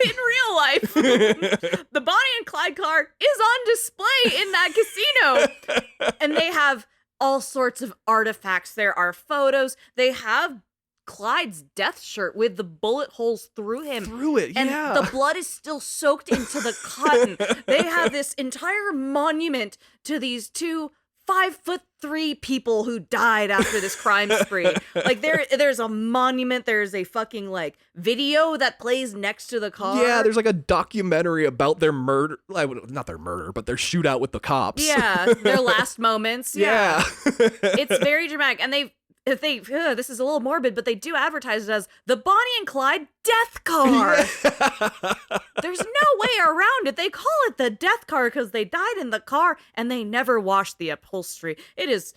In real life, the Bonnie and Clyde car is on display in that casino. And they have all sorts of artifacts. There are photos. They have Clyde's death shirt with the bullet holes through him. Through it, And yeah. the blood is still soaked into the cotton. They have this entire monument to these 2 5'3" people who died after this crime spree. Like there's a monument, there's a fucking video that plays next to the car. Yeah, there's a documentary about their murder. Not their murder, but their shootout with the cops. Yeah, their last moments. Yeah. It's very dramatic. And this is a little morbid, but they do advertise it as the Bonnie and Clyde death car. There's no way around it. They call it the death car because they died in the car and they never washed the upholstery. It's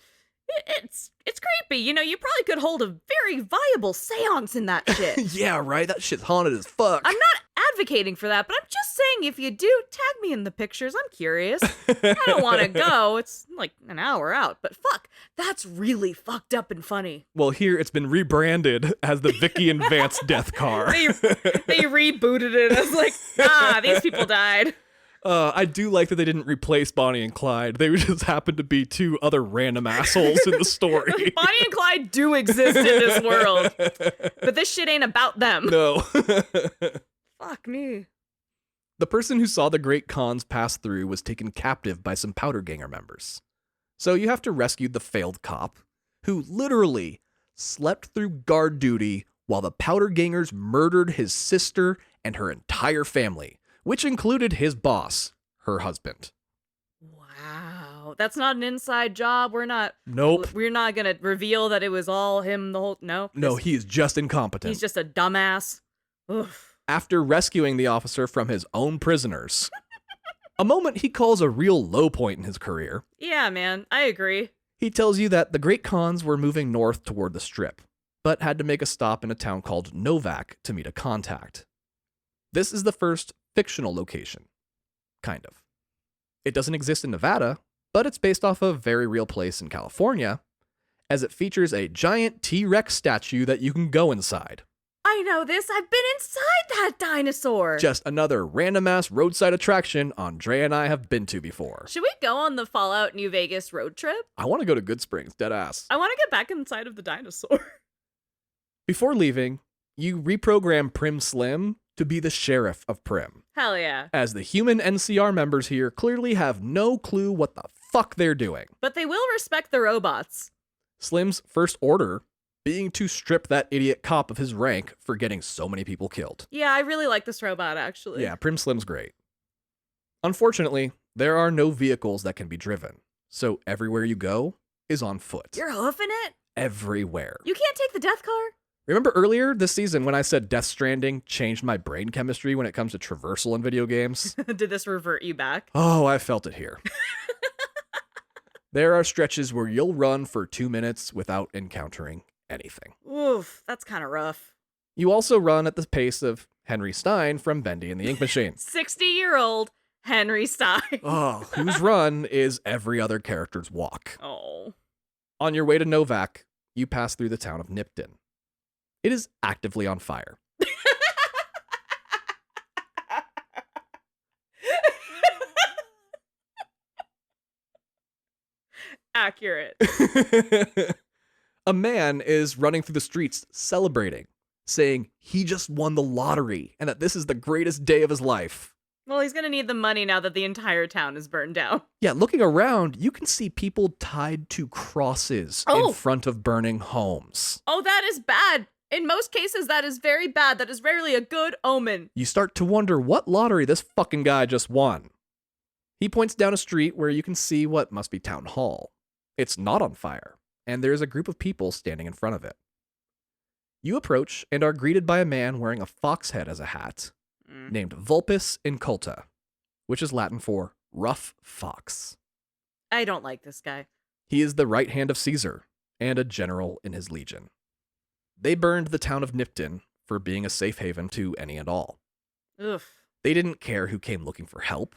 creepy. You probably could hold a very viable seance in that shit. Yeah, right? That shit's haunted as fuck. I'm not advocating for that, but I'm just saying if you do, tag me in the pictures. I'm curious. I don't want to go. It's like an hour out, but fuck, that's really fucked up and funny. Well, here it's been rebranded as the Vicky and Vance death car. They rebooted it as these people died. I do like that they didn't replace Bonnie and Clyde. They just happened to be 2 other random assholes in the story. Bonnie and Clyde do exist in this world, but this shit ain't about them. No. Fuck me. The person who saw the Great Cons pass through was taken captive by some powder ganger members. So you have to rescue the failed cop, who literally slept through guard duty while the Powder Gangers murdered his sister and her entire family, which included his boss, her husband. Wow. That's not an inside job. We're not going to reveal that it was all him the whole No, he's just incompetent. He's just a dumbass. Oof. After rescuing the officer from his own prisoners, a moment he calls a real low point in his career. Yeah, man, I agree. He tells you that the Great Khans were moving north toward the Strip, but had to make a stop in a town called Novak to meet a contact. This is the first fictional location. Kind of. It doesn't exist in Nevada, but it's based off a very real place in California, as it features a giant T-Rex statue that you can go inside. I know this. I've been inside that dinosaur. Just another random-ass roadside attraction Andrea and I have been to before. Should we go on the Fallout New Vegas road trip? I want to go to Good Springs, dead ass. I want to get back inside of the dinosaur. Before leaving, you reprogram Prim Slim to be the sheriff of Prim. Hell yeah. As the human NCR members here clearly have no clue what the fuck they're doing. But they will respect the robots. Slim's first order being to strip that idiot cop of his rank for getting so many people killed. Yeah, I really like this robot, actually. Yeah, Prim Slim's great. Unfortunately, there are no vehicles that can be driven, so everywhere you go is on foot. You're hoofing it? Everywhere. You can't take the death car? Remember earlier this season when I said Death Stranding changed my brain chemistry when it comes to traversal in video games? Did this revert you back? Oh, I felt it here. There are stretches where you'll run for 2 minutes without encountering anything. Oof, that's kind of rough. You also run at the pace of Henry Stein from Bendy and the Ink Machine. 60-year-old Henry Stein. Oh, whose run is every other character's walk. Oh. On your way to Novak, you pass through the town of Nipton. It is actively on fire. Accurate. A man is running through the streets celebrating, saying he just won the lottery and that this is the greatest day of his life. Well, he's going to need the money now that the entire town is burned down. Yeah, looking around, you can see people tied to crosses in front of burning homes. Oh, that is bad. In most cases, that is very bad. That is rarely a good omen. You start to wonder what lottery this fucking guy just won. He points down a street where you can see what must be Town Hall. It's not on fire, and there is a group of people standing in front of it. You approach and are greeted by a man wearing a fox head as a hat, named Vulpus Inculta, which is Latin for rough fox. I don't like this guy. He is the right hand of Caesar and a general in his legion. They burned the town of Nipton for being a safe haven to any and all. Oof. They didn't care who came looking for help.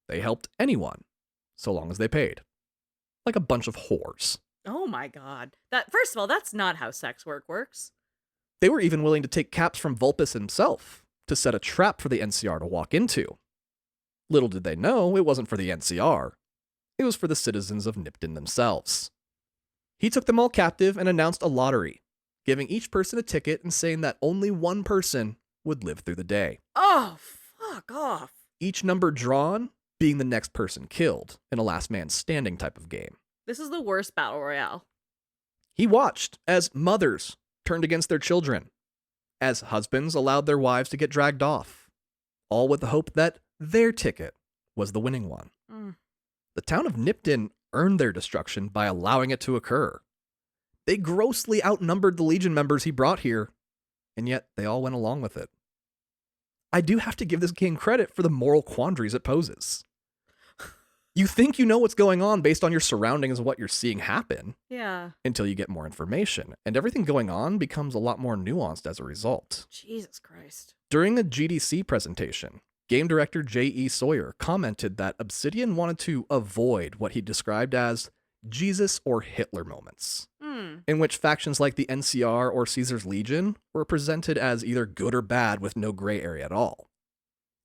They helped anyone, so long as they paid. Like a bunch of whores. Oh my god. First of all, that's not how sex work works. They were even willing to take caps from Vulpus himself to set a trap for the NCR to walk into. Little did they know it wasn't for the NCR. It was for the citizens of Nipton themselves. He took them all captive and announced a lottery, giving each person a ticket and saying that only one person would live through the day. Oh, fuck off. Each number drawn being the next person killed in a last man standing type of game. This is the worst battle royale. He watched as mothers turned against their children, as husbands allowed their wives to get dragged off, all with the hope that their ticket was the winning one. The town of Nipton earned their destruction by allowing it to occur. They grossly outnumbered the Legion members he brought here, and yet they all went along with it. I do have to give this game credit for the moral quandaries it poses. You think you know what's going on based on your surroundings and what you're seeing happen. Yeah. Until you get more information, and everything going on becomes a lot more nuanced as a result. Jesus Christ. During the GDC presentation, game director J.E. Sawyer commented that Obsidian wanted to avoid what he described as Jesus or Hitler moments, in which factions like the NCR or Caesar's Legion were presented as either good or bad with no gray area at all.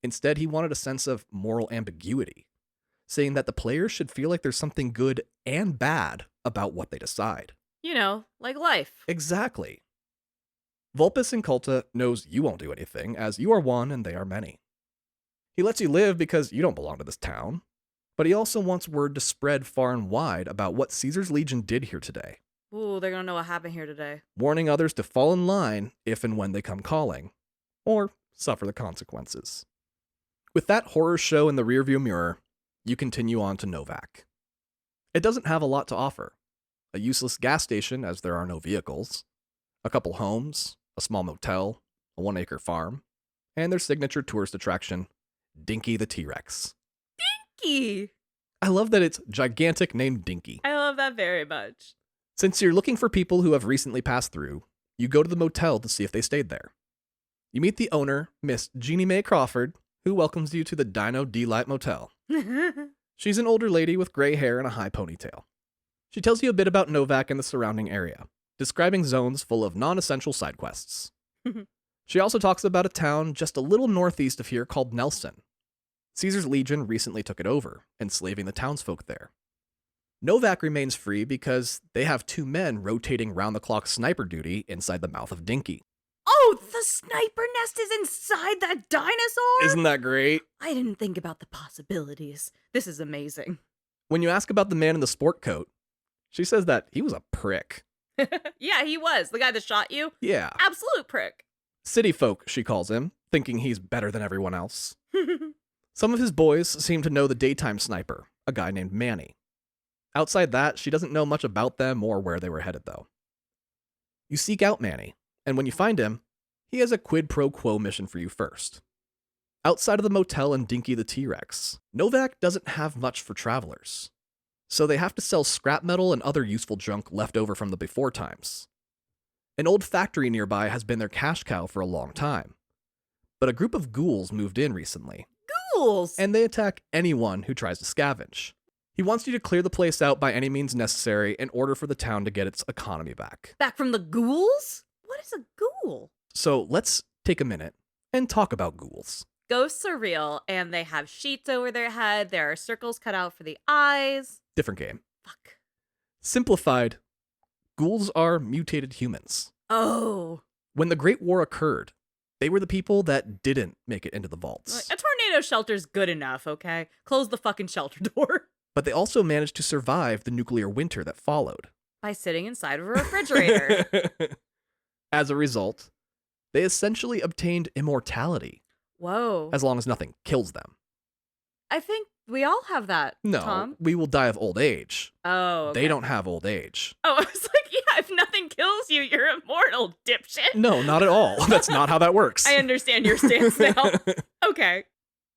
Instead, he wanted a sense of moral ambiguity, saying that the players should feel like there's something good and bad about what they decide. You know, like life. Exactly. Vulpus Inculta knows you won't do anything, as you are one and they are many. He lets you live because you don't belong to this town, but he also wants word to spread far and wide about what Caesar's Legion did here today, Ooh, they're gonna know what happened here today. warning others to fall in line if and when they come calling, or suffer the consequences. With that horror show in the rearview mirror, you continue on to Novak. It doesn't have a lot to offer. A useless gas station, as there are no vehicles, a couple homes, a small motel, a 1-acre farm, and their signature tourist attraction, Dinky the T-Rex. Dinky! I love that it's gigantic named Dinky. I love that very much. Since you're looking for people who have recently passed through, you go to the motel to see if they stayed there. You meet the owner, Miss Jeannie Mae Crawford, who welcomes you to the Dino Delight Motel. She's an older lady with gray hair and a high ponytail. She tells you a bit about Novak and the surrounding area, describing zones full of non-essential side quests. She also talks about a town just a little northeast of here called Nelson. Caesar's Legion recently took it over, enslaving the townsfolk there. Novak remains free because they have 2 men rotating round-the-clock sniper duty inside the mouth of Dinky. Oh, the sniper nest is inside that dinosaur? Isn't that great? I didn't think about the possibilities. This is amazing. When you ask about the man in the sport coat, she says that he was a prick. Yeah, he was. The guy that shot you? Yeah. Absolute prick. City folk, she calls him, thinking he's better than everyone else. Some of his boys seem to know the daytime sniper, a guy named Manny. Outside that, she doesn't know much about them or where they were headed, though. You seek out Manny, and when you find him, he has a quid pro quo mission for you first. Outside of the motel and Dinky the T-Rex, Novak doesn't have much for travelers, so they have to sell scrap metal and other useful junk left over from the before times. An old factory nearby has been their cash cow for a long time, but a group of ghouls moved in recently, Ghouls! and they attack anyone who tries to scavenge. He wants you to clear the place out by any means necessary in order for the town to get its economy back. Back from the ghouls? What is a ghoul? So let's take a minute and talk about ghouls. Ghosts are real, and they have sheets over their head. There are circles cut out for the eyes. Different game. Fuck. Simplified, ghouls are mutated humans. Oh. When the Great War occurred, they were the people that didn't make it into the vaults. A tornado shelter's good enough, okay? Close the fucking shelter door. But they also managed to survive the nuclear winter that followed. By sitting inside of a refrigerator. As a result, they essentially obtained immortality, Whoa. as long as nothing kills them. I think we all have that, No, Tom. we will die of old age. Oh, okay. They don't have old age. Oh, I was like, yeah, if nothing kills you, you're immortal, dipshit. No, not at all. That's not how that works. I understand your stance now. Okay.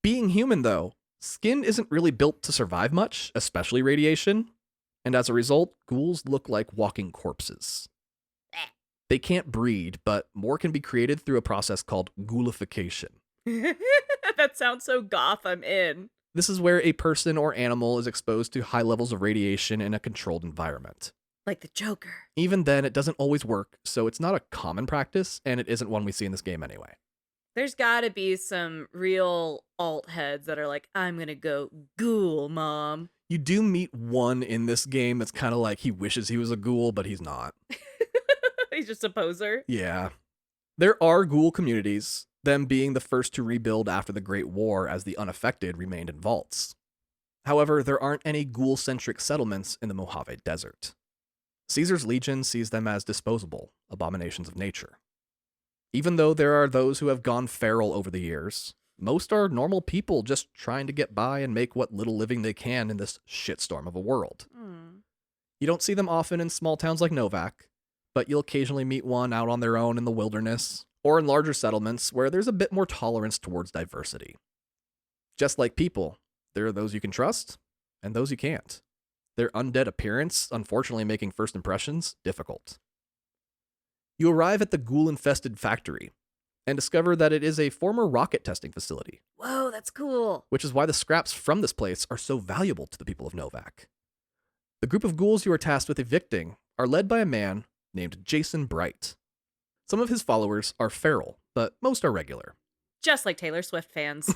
Being human, though, skin isn't really built to survive much, especially radiation. And as a result, ghouls look like walking corpses. They can't breed, but more can be created through a process called ghoulification. That sounds so goth, I'm in. This is where a person or animal is exposed to high levels of radiation in a controlled environment. Like the Joker. Even then, it doesn't always work, so it's not a common practice, and it isn't one we see in this game anyway. There's gotta be some real alt heads that are like, I'm gonna go ghoul, mom. You do meet one in this game that's kind of like he wishes he was a ghoul, but he's not. He's just a poser. Yeah. There are ghoul communities, them being the first to rebuild after the Great War as the unaffected remained in vaults. However, there aren't any ghoul-centric settlements in the Mojave Desert. Caesar's Legion sees them as disposable, abominations of nature. Even though there are those who have gone feral over the years, most are normal people just trying to get by and make what little living they can in this shitstorm of a world. You don't see them often in small towns like Novak, but you'll occasionally meet one out on their own in the wilderness, or in larger settlements where there's a bit more tolerance towards diversity. Just like people, there are those you can trust, and those you can't. Their undead appearance, unfortunately making first impressions difficult. You arrive at the ghoul-infested factory, and discover that it is a former rocket testing facility. Whoa, that's cool. Which is why the scraps from this place are so valuable to the people of Novak. The group of ghouls you are tasked with evicting are led by a man named Jason Bright. Some of his followers are feral, but most are regular. Just like Taylor Swift fans.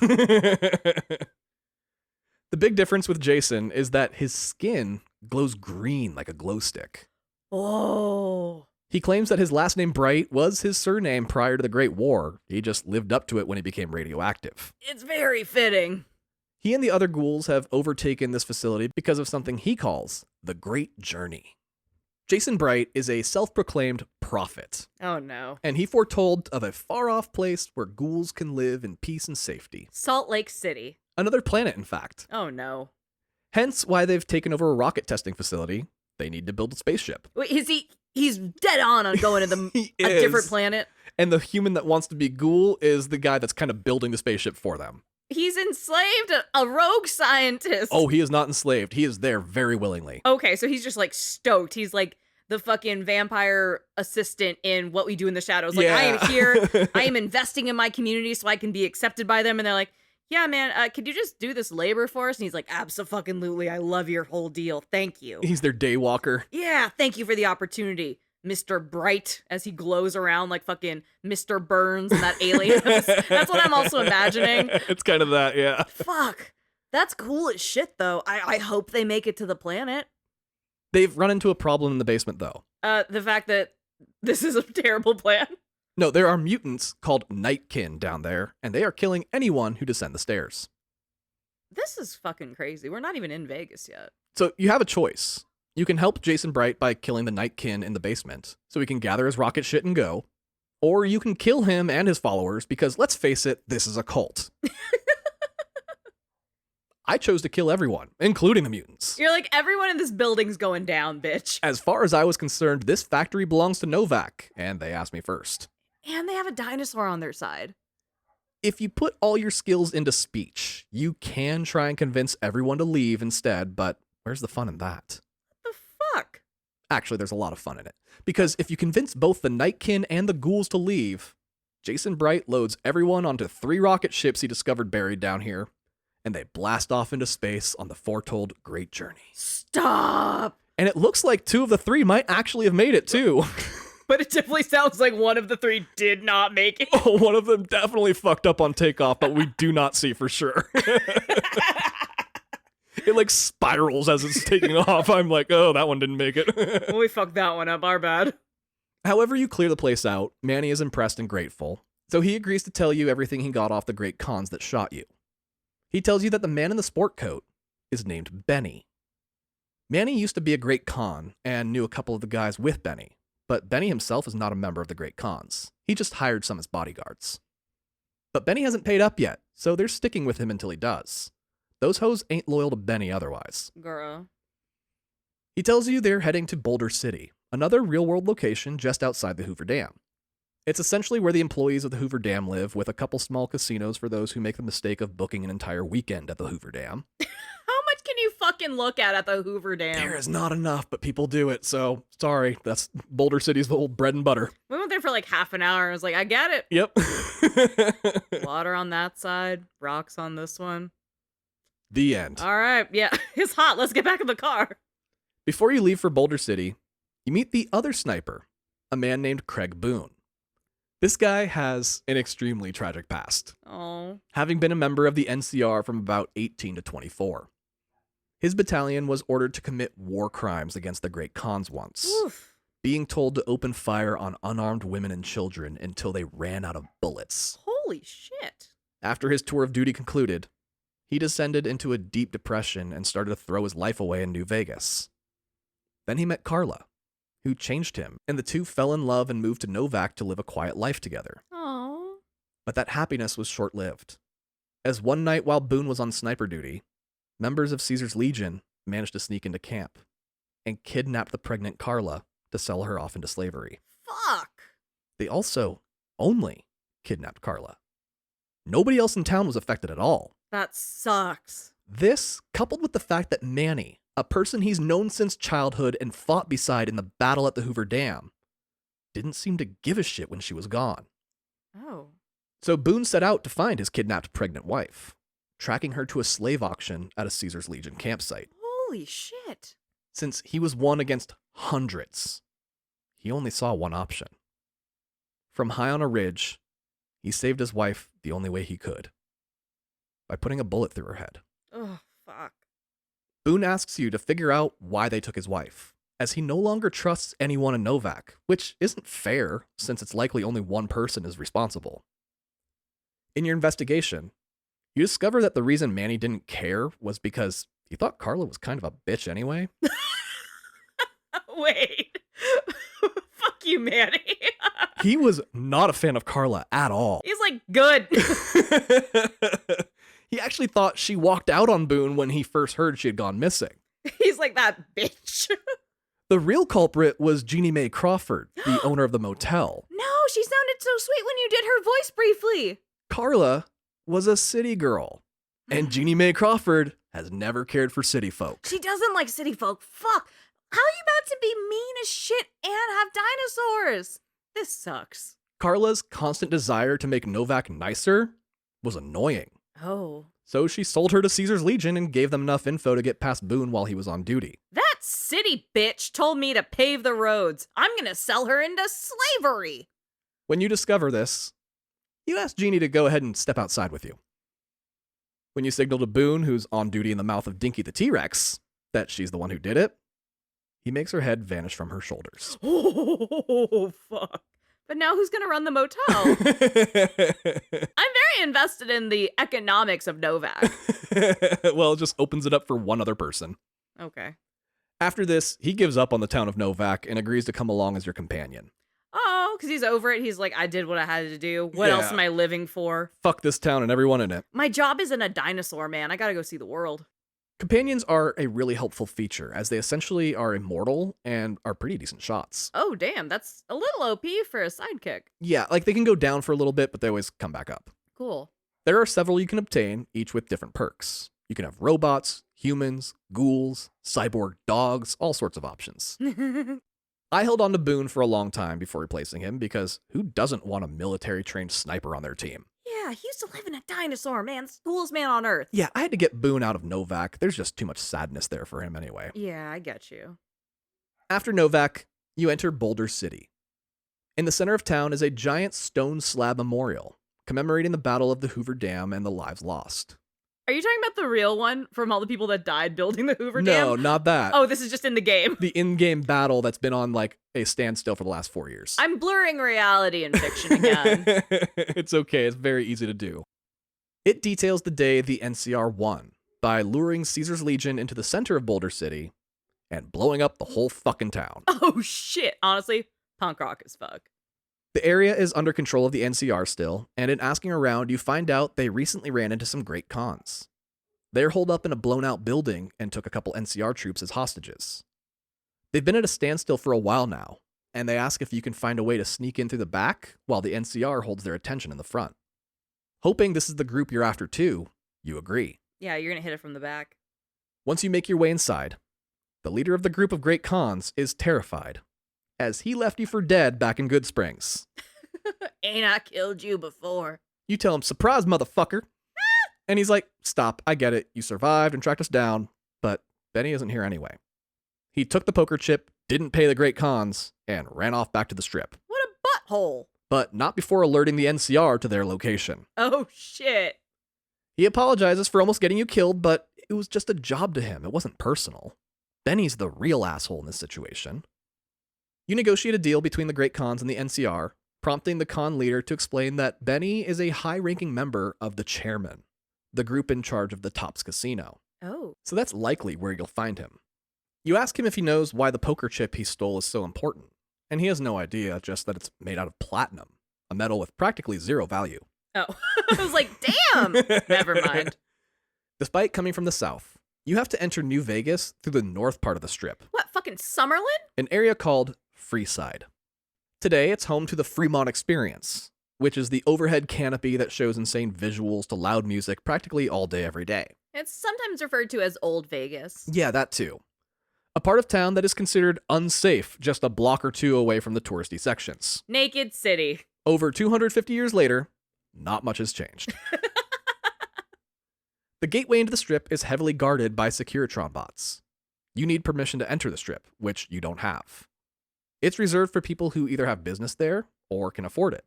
The big difference with Jason is that his skin glows green like a glow stick. Oh. He claims that his last name Bright was his surname prior to the Great War. He just lived up to it when he became radioactive. It's very fitting. He and the other ghouls have overtaken this facility because of something he calls the Great Journey. Jason Bright is a self-proclaimed prophet, Oh no. and he foretold of a far-off place where ghouls can live in peace and safety. Salt Lake City. Another planet, in fact. Oh no. Hence why they've taken over a rocket testing facility. They need to build a spaceship. Wait, he's dead on going to He a is. different planet? And the human that wants to be ghoul is the guy that's kind of building the spaceship for them. He's enslaved a rogue scientist. Oh, he is not enslaved. He is there very willingly. Okay, so he's just like stoked. He's like the fucking vampire assistant in What We Do in the Shadows. Like, I am here. I am investing in my community so I can be accepted by them. And they're like, yeah, man, could you just do this labor for us? And he's like, abso-fucking-lutely. I love your whole deal. Thank you. He's their daywalker. Yeah, thank you for the opportunity, Mr. Bright, as he glows around like fucking Mr. Burns and that alien. That's what I'm also imagining. It's kind of that, yeah. Fuck. That's cool as shit, though. I hope they make it to the planet. They've run into a problem in the basement, though. The fact that this is a terrible plan. No, there are mutants called Nightkin down there, and they are killing anyone who descend the stairs. This is fucking crazy. We're not even in Vegas yet. So you have a choice. You can help Jason Bright by killing the Nightkin in the basement, so he can gather his rocket shit and go. Or you can kill him and his followers, because let's face it, this is a cult. I chose to kill everyone, including the mutants. You're like, everyone in this building's going down, bitch. As far as I was concerned, this factory belongs to Novak, and they asked me first. And they have a dinosaur on their side. If you put all your skills into speech, you can try and convince everyone to leave instead, but where's the fun in that? What the fuck? Actually, there's a lot of fun in it. Because if you convince both the Nightkin and the ghouls to leave, Jason Bright loads everyone onto 3 rocket ships he discovered buried down here, and they blast off into space on the foretold Great Journey. Stop! And it looks like 2 of the 3 might actually have made it, too. But it definitely sounds like one of the 3 did not make it. Oh, one of them definitely fucked up on takeoff, but we do not see for sure. It like spirals as it's taking off. I'm like, oh, that one didn't make it. Well, we fucked that one up. Our bad. However you clear the place out, Manny is impressed and grateful, so he agrees to tell you everything he got off the great cons that shot you. He tells you that the man in the sport coat is named Benny. Manny used to be a great con and knew a couple of the guys with Benny, but Benny himself is not a member of the great cons. He just hired some as bodyguards. But Benny hasn't paid up yet, so they're sticking with him until he does. Those hoes ain't loyal to Benny otherwise. Girl. He tells you they're heading to Boulder City, another real-world location just outside the Hoover Dam. It's essentially where the employees of the Hoover Dam live, with a couple small casinos for those who make the mistake of booking an entire weekend at the Hoover Dam. How much can you fucking look at the Hoover Dam? There is not enough, but people do it, so sorry. That's Boulder City's whole bread and butter. We went there for like half an hour. I was like, I get it. Yep. Water on that side, rocks on this one. The end. All right, yeah, it's hot. Let's get back in the car. Before you leave for Boulder City, you meet the other sniper, a man named Craig Boone. This guy has an extremely tragic past, Oh. having been a member of the NCR from about 18 to 24. His battalion was ordered to commit war crimes against the Great Khans once, Oof. being told to open fire on unarmed women and children until they ran out of bullets. Holy shit. After his tour of duty concluded, he descended into a deep depression and started to throw his life away in New Vegas. Then he met Carla, who changed him, and the two fell in love and moved to Novak to live a quiet life together. Oh. But that happiness was short-lived, as one night while Boone was on sniper duty, members of Caesar's Legion managed to sneak into camp and kidnap the pregnant Carla to sell her off into slavery. Fuck. They also only kidnapped Carla. Nobody else in town was affected at all. That sucks. This, coupled with the fact that Manny, a person he's known since childhood and fought beside in the battle at the Hoover Dam, didn't seem to give a shit when she was gone. Oh. So Boone set out to find his kidnapped pregnant wife, tracking her to a slave auction at a Caesar's Legion campsite. Holy shit. Since he was one against hundreds, he only saw one option. From high on a ridge, he saved his wife the only way he could, by putting a bullet through her head. Oh, fuck. Boone asks you to figure out why they took his wife, as he no longer trusts anyone in Novak, which isn't fair, since it's likely only one person is responsible. In your investigation, you discover that the reason Manny didn't care was because he thought Carla was kind of a bitch anyway. Wait. humanity. He was not a fan of Carla at all. He's like, good. He actually thought she walked out on Boone when he first heard she had gone missing. He's like, that bitch. The real culprit was Jeannie Mae Crawford, the owner of the motel. No, she sounded so sweet when you did her voice briefly. Carla was a city girl, and Jeannie Mae Crawford has never cared for city folk. She doesn't like city folk. Fuck. How are you about to be mean as shit and have dinosaurs? This sucks. Carla's constant desire to make Novak nicer was annoying. Oh. So she sold her to Caesar's Legion and gave them enough info to get past Boone while he was on duty. That city bitch told me to pave the roads. I'm gonna sell her into slavery. When you discover this, you ask Jeannie to go ahead and step outside with you. When you signal to Boone, who's on duty in the mouth of Dinky the T-Rex, that she's the one who did it, he makes her head vanish from her shoulders. Oh, fuck. But now who's gonna run the motel? I'm very invested in the economics of Novak. Well, it just opens it up for one other person. Okay. After this, he gives up on the town of Novak and agrees to come along as your companion. Oh, because he's over it. He's like, I did what I had to do. What else am I living for? Fuck this town and everyone in it. My job isn't a dinosaur, man. I gotta go see the world. Companions are a really helpful feature, as they essentially are immortal and are pretty decent shots. Oh, damn. That's a little OP for a sidekick. Yeah, like they can go down for a little bit, but they always come back up. Cool. There are several you can obtain, each with different perks. You can have robots, humans, ghouls, cyborg dogs, all sorts of options. I held on to Boone for a long time before replacing him, because who doesn't want a military-trained sniper on their team? Yeah, he used to live in a dinosaur, man. It's the coolest man on Earth. Yeah, I had to get Boone out of Novak. There's just too much sadness there for him anyway. Yeah, I get you. After Novak, you enter Boulder City. In the center of town is a giant stone slab memorial, commemorating the Battle of the Hoover Dam and the lives lost. Are you talking about the real one from all the people that died building the Hoover No, Dam? not that. Oh, this is just in the game. The in-game battle that's been on like a standstill for the last 4 years. I'm blurring reality and fiction again. It's okay, it's very easy to do. It details the day the NCR won by luring Caesar's Legion into the center of Boulder City and blowing up the whole fucking town. Oh shit, honestly, punk rock as fuck. The area is under control of the NCR still, and in asking around, you find out they recently ran into some great cons. They're holed up in a blown-out building and took a couple NCR troops as hostages. They've been at a standstill for a while now, and they ask if you can find a way to sneak in through the back while the NCR holds their attention in the front. Hoping this is the group you're after too, you agree. Yeah, you're gonna hit it from the back. Once you make your way inside, the leader of the group of great cons is terrified, as he left you for dead back in Good Springs. Ain't I killed you before? You tell him, surprise, motherfucker. And he's like, stop, I get it. You survived and tracked us down, but Benny isn't here anyway. He took the poker chip, didn't pay the great cons, and ran off back to the strip. What a butthole. But not before alerting the NCR to their location. Oh shit. He apologizes for almost getting you killed, but it was just a job to him. It wasn't personal. Benny's the real asshole in this situation. You negotiate a deal between the great cons and the NCR, prompting the con leader to explain that Benny is a high-ranking member of the Chairman, the group in charge of the Tops Casino. Oh. So that's likely where you'll find him. You ask him if he knows why the poker chip he stole is so important, and he has no idea, just that it's made out of platinum, a metal with practically zero value. Oh. I was like, damn! Never mind. Despite coming from the south, you have to enter New Vegas through the north part of the strip, What, fucking Summerlin? an area called Freeside. Today, it's home to the Fremont Experience, which is the overhead canopy that shows insane visuals to loud music practically all day, every day. It's sometimes referred to as Old Vegas. Yeah, that too. A part of town that is considered unsafe just a block or two away from the touristy sections. Naked City. Over 250 years later, not much has changed. The gateway into the strip is heavily guarded by Securitron bots. You need permission to enter the strip, which you don't have. It's reserved for people who either have business there or can afford it.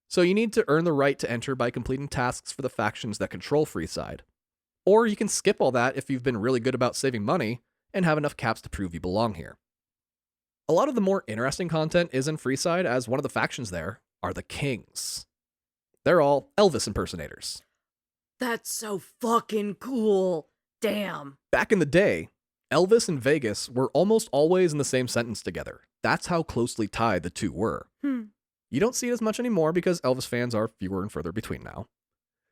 So you need to earn the right to enter by completing tasks for the factions that control Freeside. Or you can skip all that if you've been really good about saving money and have enough caps to prove you belong here. A lot of the more interesting content is in Freeside, as one of the factions there are the Kings. They're all Elvis impersonators. That's so fucking cool. Damn. Back in the day, Elvis and Vegas were almost always in the same sentence together. that's how closely tied the two were. You don't see it as much anymore because Elvis fans are fewer and further between now.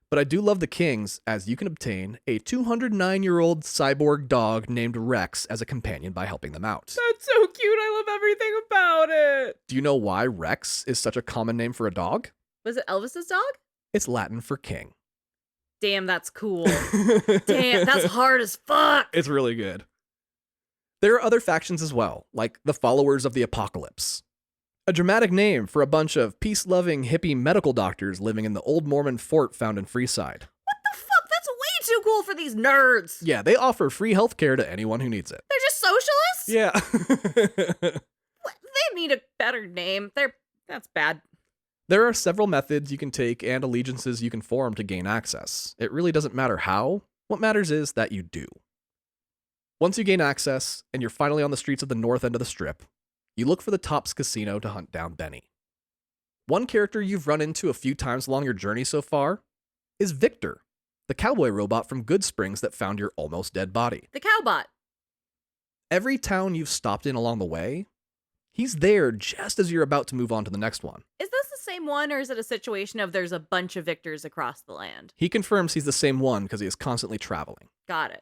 But I do love the Kings, as you can obtain a 209-year-old cyborg dog named Rex as a companion by helping them out. That's so cute. I love everything about it. Do you know why Rex is such a common name for a dog? Was it Elvis's dog? It's Latin for king. Damn, that's cool. Damn, that's hard as fuck. It's really good. There are other factions as well, like the Followers of the Apocalypse. A dramatic name for a bunch of peace-loving hippie medical doctors living in the old Mormon fort found in Freeside. What the fuck? That's way too cool for these nerds. Yeah, they offer free healthcare to anyone who needs it. They're just socialists? Yeah. What? They need a better name. That's bad. There are several methods you can take and allegiances you can form to gain access. It really doesn't matter how. What matters is that you do. Once you gain access, and you're finally on the streets of the north end of the strip, you look for the Tops Casino to hunt down Benny. One character you've run into a few times along your journey so far is Victor, the cowboy robot from Good Springs that found your almost dead body. The cowbot. Every town you've stopped in along the way, he's there just as you're about to move on to the next one. Is this the same one, or is it a situation of there's a bunch of Victors across the land? He confirms he's the same one because he is constantly traveling. Got it.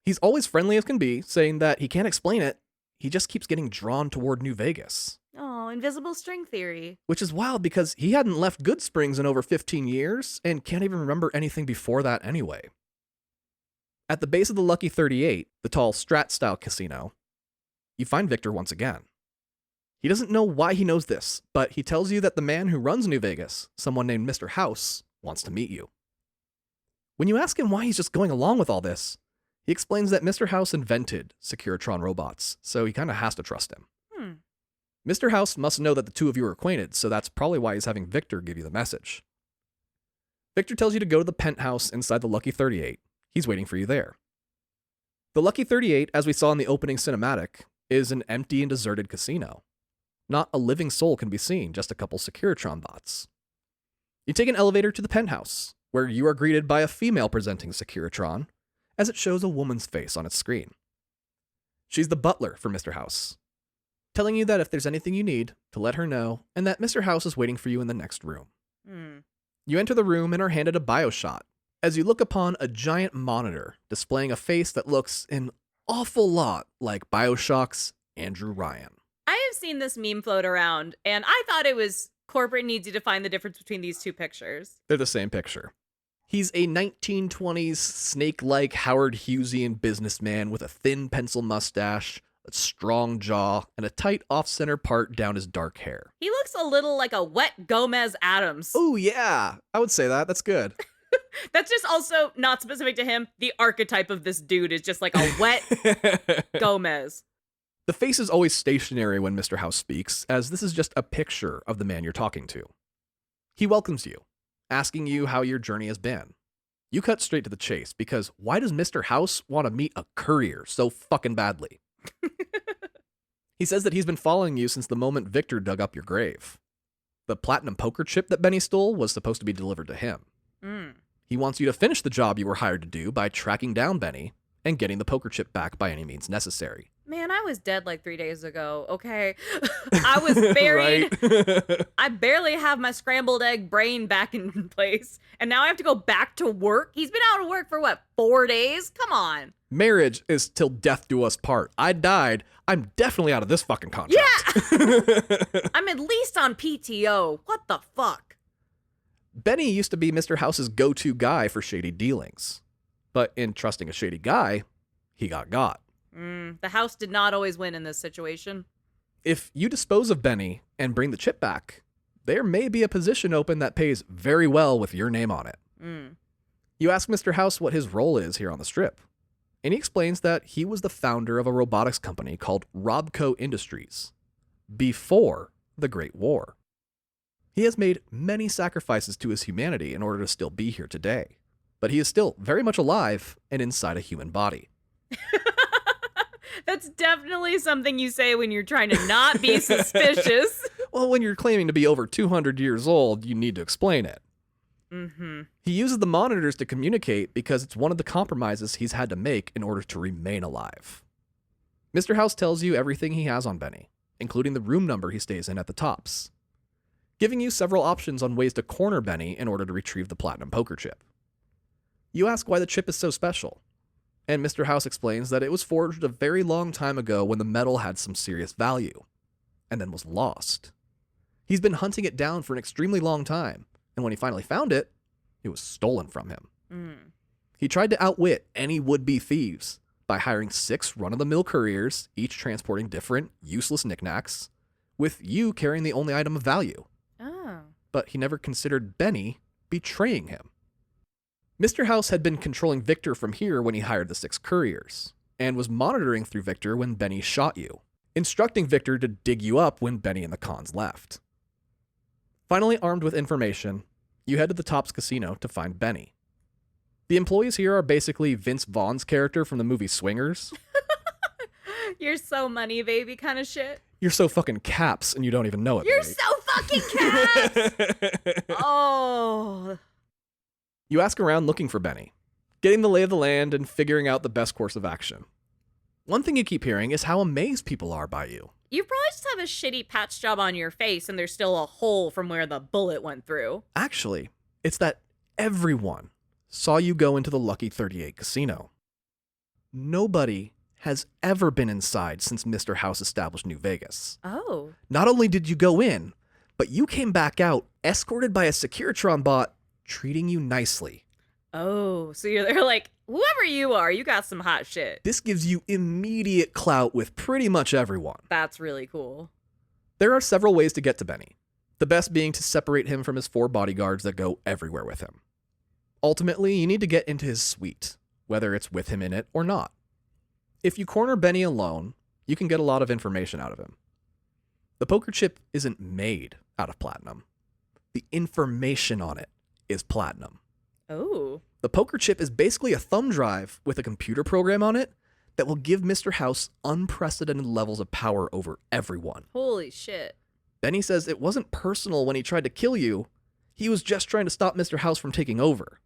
He's always friendly as can be, saying that he can't explain it. He just keeps getting drawn toward New Vegas. Oh, invisible string theory. Which is wild because he hadn't left Good Springs in over 15 years and can't even remember anything before that anyway. At the base of the Lucky 38, the tall Strat-style casino, you find Victor once again. He doesn't know why he knows this, but he tells you that the man who runs New Vegas, someone named Mr. House, wants to meet you. When you ask him why he's just going along with all this, he explains that Mr. House invented Securitron robots, so he kind of has to trust him. Mr. House must know that the two of you are acquainted, so that's probably why he's having Victor give you the message. Victor tells you to go to the penthouse inside the Lucky 38. He's waiting for you there. The Lucky 38, as we saw in the opening cinematic, is an empty and deserted casino. Not a living soul can be seen, just a couple Securitron bots. You take an elevator to the penthouse, where you are greeted by a female presenting Securitron, as it shows a woman's face on its screen. She's the butler for Mr. House, telling you that if there's anything you need, to let her know, and that Mr. House is waiting for you in the next room. You enter the room and are handed a bio shot, as you look upon a giant monitor displaying a face that looks an awful lot like BioShock's Andrew Ryan. I have seen this meme float around, and I thought it was corporate needs you to find the difference between these two pictures. They're the same picture. He's a 1920s snake-like Howard Hughesian businessman with a thin pencil mustache, a strong jaw, and a tight off-center part down his dark hair. He looks a little like a wet Gomez Addams. Oh, yeah. I would say that. That's good. That's just also not specific to him. The archetype of this dude is just like a wet Gomez. The face is always stationary when Mr. House speaks, as this is just a picture of the man you're talking to. He welcomes you, asking you how your journey has been. You cut straight to the chase, because why does Mr. House want to meet a courier so fucking badly? He says that he's been following you since the moment Victor dug up your grave. The platinum poker chip that Benny stole was supposed to be delivered to him. He wants you to finish the job you were hired to do by tracking down Benny and getting the poker chip back by any means necessary. Man, I was dead like 3 days ago, okay? I was buried. I barely have my scrambled egg brain back in place. And now I have to go back to work? He's been out of work for what, 4 days? Come on. Marriage is till death do us part. I died. I'm definitely out of this fucking contract. Yeah! I'm at least on PTO. What the fuck? Benny used to be Mr. House's go-to guy for shady dealings. But in trusting a shady guy, he got. The house did not always win in this situation. If you dispose of Benny and bring the chip back, there may be a position open that pays very well with your name on it. You ask Mr. House what his role is here on the strip, and he explains that he was the founder of a robotics company called Robco Industries before the Great War. He has made many sacrifices to his humanity in order to still be here today, but he is still very much alive and inside a human body. That's definitely something you say when you're trying to not be suspicious. Well, when you're claiming to be over 200 years old, you need to explain it. He uses the monitors to communicate because it's one of the compromises he's had to make in order to remain alive. Mr. House tells you everything he has on Benny, including the room number he stays in at the tops, giving you several options on ways to corner Benny in order to retrieve the platinum poker chip. You ask why the chip is so special, and Mr. House explains that it was forged a very long time ago when the metal had some serious value, and then was lost. He's been hunting it down for an extremely long time, and when he finally found it, it was stolen from him. He tried to outwit any would-be thieves by hiring 6 run-of-the-mill couriers, each transporting different, useless knickknacks, with you carrying the only item of value. Oh. But he never considered Benny betraying him. Mr. House had been controlling Victor from here when he hired the 6 couriers, and was monitoring through Victor when Benny shot you, instructing Victor to dig you up when Benny and the cons left. Finally armed with information, you head to the Tops Casino to find Benny. The employees here are basically Vince Vaughn's character from the movie Swingers. You're so money baby kind of shit. You're so fucking caps and you don't even know it. You're mate. so fucking caps. Oh. You ask around looking for Benny, getting the lay of the land and figuring out the best course of action. One thing you keep hearing is how amazed people are by you. You probably just have a shitty patch job on your face and there's still a hole from where the bullet went through. Actually, it's that everyone saw you go into the Lucky 38 casino. Nobody has ever been inside since Mr. House established New Vegas. Oh. Not only did you go in, but you came back out escorted by a Securitron bot treating you nicely. Oh, so they're like, whoever you are, you got some hot shit. This gives you immediate clout with pretty much everyone. That's really cool. There are several ways to get to Benny, the best being to separate him from his 4 bodyguards that go everywhere with him. Ultimately, you need to get into his suite, whether it's with him in it or not. If you corner Benny alone, you can get a lot of information out of him. The poker chip isn't made out of platinum. The information on it is platinum. Oh. The poker chip is basically a thumb drive with a computer program on it that will give Mr. House unprecedented levels of power over everyone. Holy shit. Benny says it wasn't personal when he tried to kill you. He was just trying to stop Mr. House from taking over.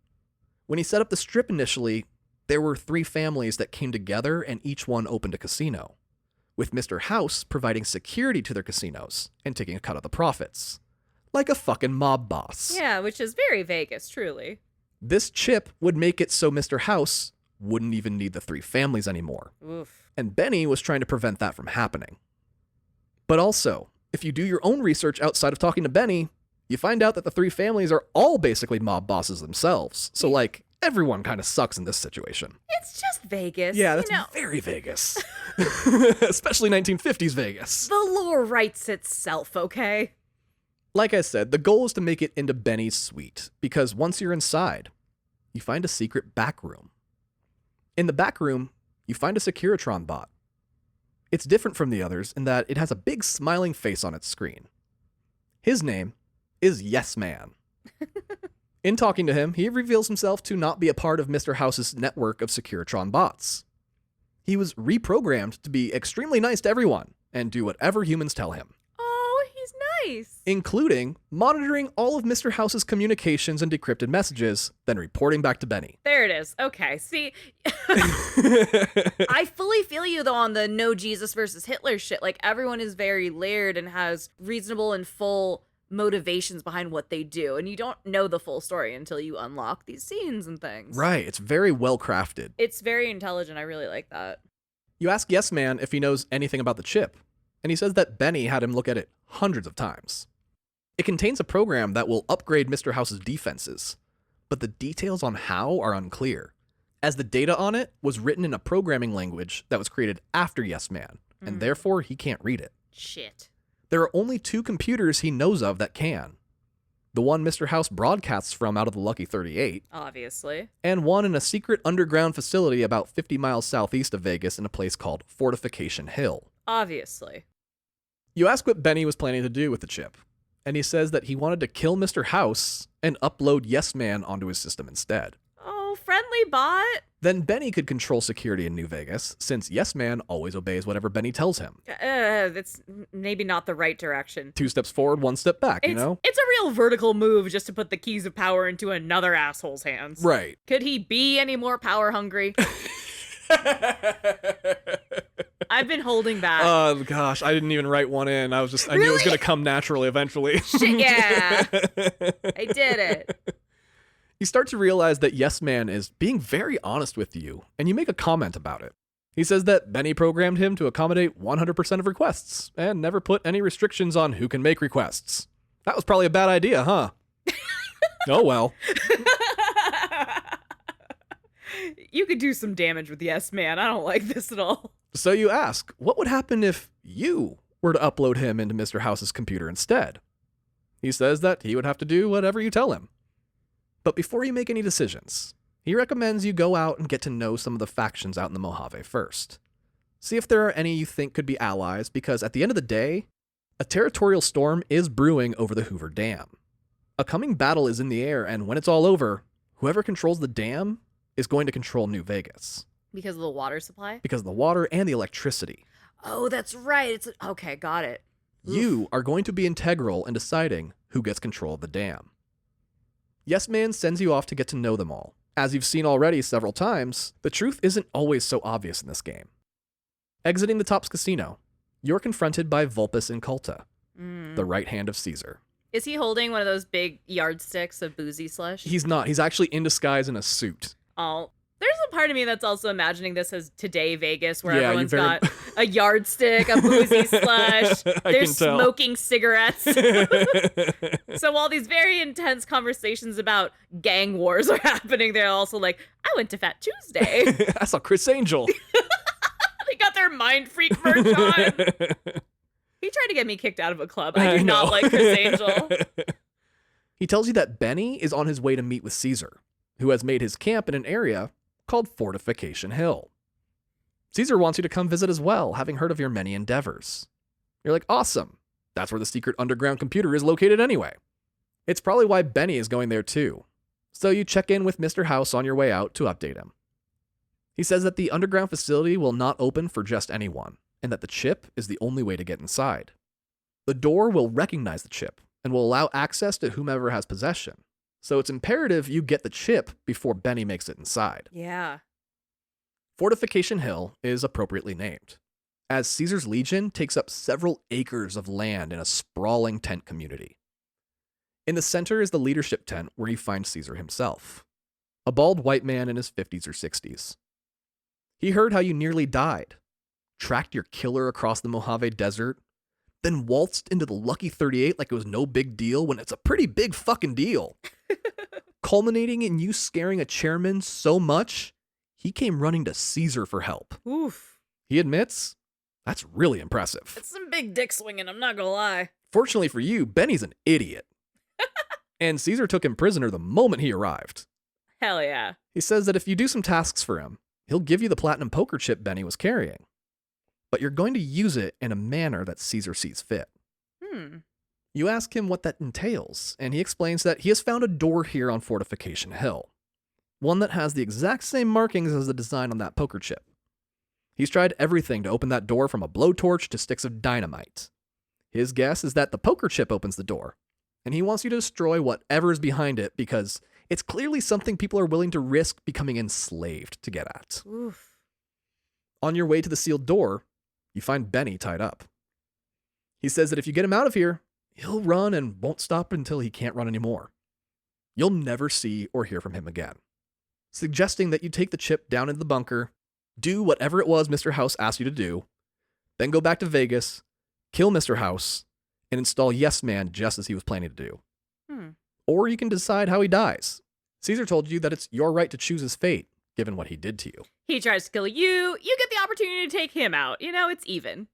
When he set up the strip initially, there were 3 families that came together and each one opened a casino, with Mr. House providing security to their casinos and taking a cut of the profits. Like a fucking mob boss. Yeah, which is very Vegas, truly. This chip would make it so Mr. House wouldn't even need the 3 families anymore. Oof. And Benny was trying to prevent that from happening. But also, if you do your own research outside of talking to Benny, you find out that the 3 families are all basically mob bosses themselves. So, like, everyone kind of sucks in this situation. It's just Vegas. Yeah, that's you know. very Vegas. Especially 1950s Vegas. The lore writes itself, okay? Like I said, the goal is to make it into Benny's suite, because once you're inside, you find a secret back room. In the back room, you find a Securitron bot. It's different from the others in that it has a big smiling face on its screen. His name is Yes Man. In talking to him, he reveals himself to not be a part of Mr. House's network of Securitron bots. He was reprogrammed to be extremely nice to everyone and do whatever humans tell him. Oh, he's nice. Including monitoring all of Mr. House's communications and decrypted messages, then reporting back to Benny. There it is. Okay, see, I fully feel you, though, on the no Jesus versus Hitler shit. Like, everyone is very layered and has reasonable and full motivations behind what they do, and you don't know the full story until you unlock these scenes and things. Right, it's very well crafted. It's very intelligent. I really like that. You ask Yes Man if he knows anything about the chip, and he says that Benny had him look at it hundreds of times. It contains a program that will upgrade Mr. House's defenses, but the details on how are unclear, as the data on it was written in a programming language that was created after Yes Man, and therefore he can't read it. Shit. There are only 2 computers he knows of that can. The one Mr. House broadcasts from out of the Lucky 38, Obviously. and one in a secret underground facility about 50 miles southeast of Vegas in a place called Fortification Hill. Obviously. You ask what Benny was planning to do with the chip, and he says that he wanted to kill Mr. House and upload Yes Man onto his system instead. Oh, friendly bot. Then Benny could control security in New Vegas, since Yes Man always obeys whatever Benny tells him. That's maybe not the right direction. 2 steps forward, 1 step back, you know? It's a real vertical move just to put the keys of power into another asshole's hands. Right. Could he be any more power hungry? I've been holding back. Oh, gosh. I didn't even write one in. I knew it was going to come naturally eventually. Shit, yeah. I did it. You start to realize that Yes Man is being very honest with you, and you make a comment about it. He says that Benny programmed him to accommodate 100% of requests, and never put any restrictions on who can make requests. That was probably a bad idea, huh? Oh well. You could do some damage with Yes Man. I don't like this at all. So you ask, what would happen if you were to upload him into Mr. House's computer instead? He says that he would have to do whatever you tell him. But before you make any decisions, he recommends you go out and get to know some of the factions out in the Mojave first. See if there are any you think could be allies, because at the end of the day, a territorial storm is brewing over the Hoover Dam. A coming battle is in the air, and when it's all over, whoever controls the dam is going to control New Vegas. Because of the water supply? Because of the water and the electricity. Oh, that's right. Okay, got it. You are going to be integral in deciding who gets control of the dam. Yes Man sends you off to get to know them all. As you've seen already several times, the truth isn't always so obvious in this game. Exiting the Tops Casino, you're confronted by Vulpus Inculta, the right hand of Caesar. Is he holding one of those big yardsticks of boozy slush? He's not. He's actually in disguise in a suit. Oh, there's a part of me that's also imagining this as Today Vegas, where Yeah, everyone's got a yardstick, a boozy slush, they're smoking cigarettes. So while these very intense conversations about gang wars are happening, they're also like, I went to Fat Tuesday. I saw Chris Angel. They got their Mind Freak merch on. He tried to get me kicked out of a club. I do not like Chris Angel. He tells you that Benny is on his way to meet with Caesar, who has made his camp in an area called Fortification Hill. Caesar wants you to come visit as well, having heard of your many endeavors. You're like, awesome. That's where the secret underground computer is located anyway. It's probably why Benny is going there too. So you check in with Mr. House on your way out to update him. He says that the underground facility will not open for just anyone, and that the chip is the only way to get inside. The door will recognize the chip and will allow access to whomever has possession. So it's imperative you get the chip before Benny makes it inside. Yeah. Fortification Hill is appropriately named, as Caesar's Legion takes up several acres of land in a sprawling tent community. In the center is the leadership tent where you find Caesar himself, a bald white man in his 50s or 60s. He heard how you nearly died, tracked your killer across the Mojave Desert, then waltzed into the Lucky 38 like it was no big deal when it's a pretty big fucking deal. Culminating in you scaring a chairman so much, he came running to Caesar for help. Oof. He admits, that's really impressive. It's some big dick swinging, I'm not gonna lie. Fortunately for you, Benny's an idiot. And Caesar took him prisoner the moment he arrived. Hell yeah. He says that if you do some tasks for him, he'll give you the platinum poker chip Benny was carrying. But you're going to use it in a manner that Caesar sees fit. You ask him what that entails, and he explains that he has found a door here on Fortification Hill. One that has the exact same markings as the design on that poker chip. He's tried everything to open that door, from a blowtorch to sticks of dynamite. His guess is that the poker chip opens the door, and he wants you to destroy whatever is behind it because it's clearly something people are willing to risk becoming enslaved to get at. Oof. On your way to the sealed door, you find Benny tied up. He says that if you get him out of here, he'll run and won't stop until he can't run anymore. You'll never see or hear from him again, suggesting that you take the chip down into the bunker, do whatever it was Mr. House asked you to do, then go back to Vegas, kill Mr. House, and install Yes Man just as he was planning to do. Or you can decide how he dies. Caesar told you that it's your right to choose his fate, given what he did to you. He tries to kill you, you get the opportunity to take him out. You know, it's even.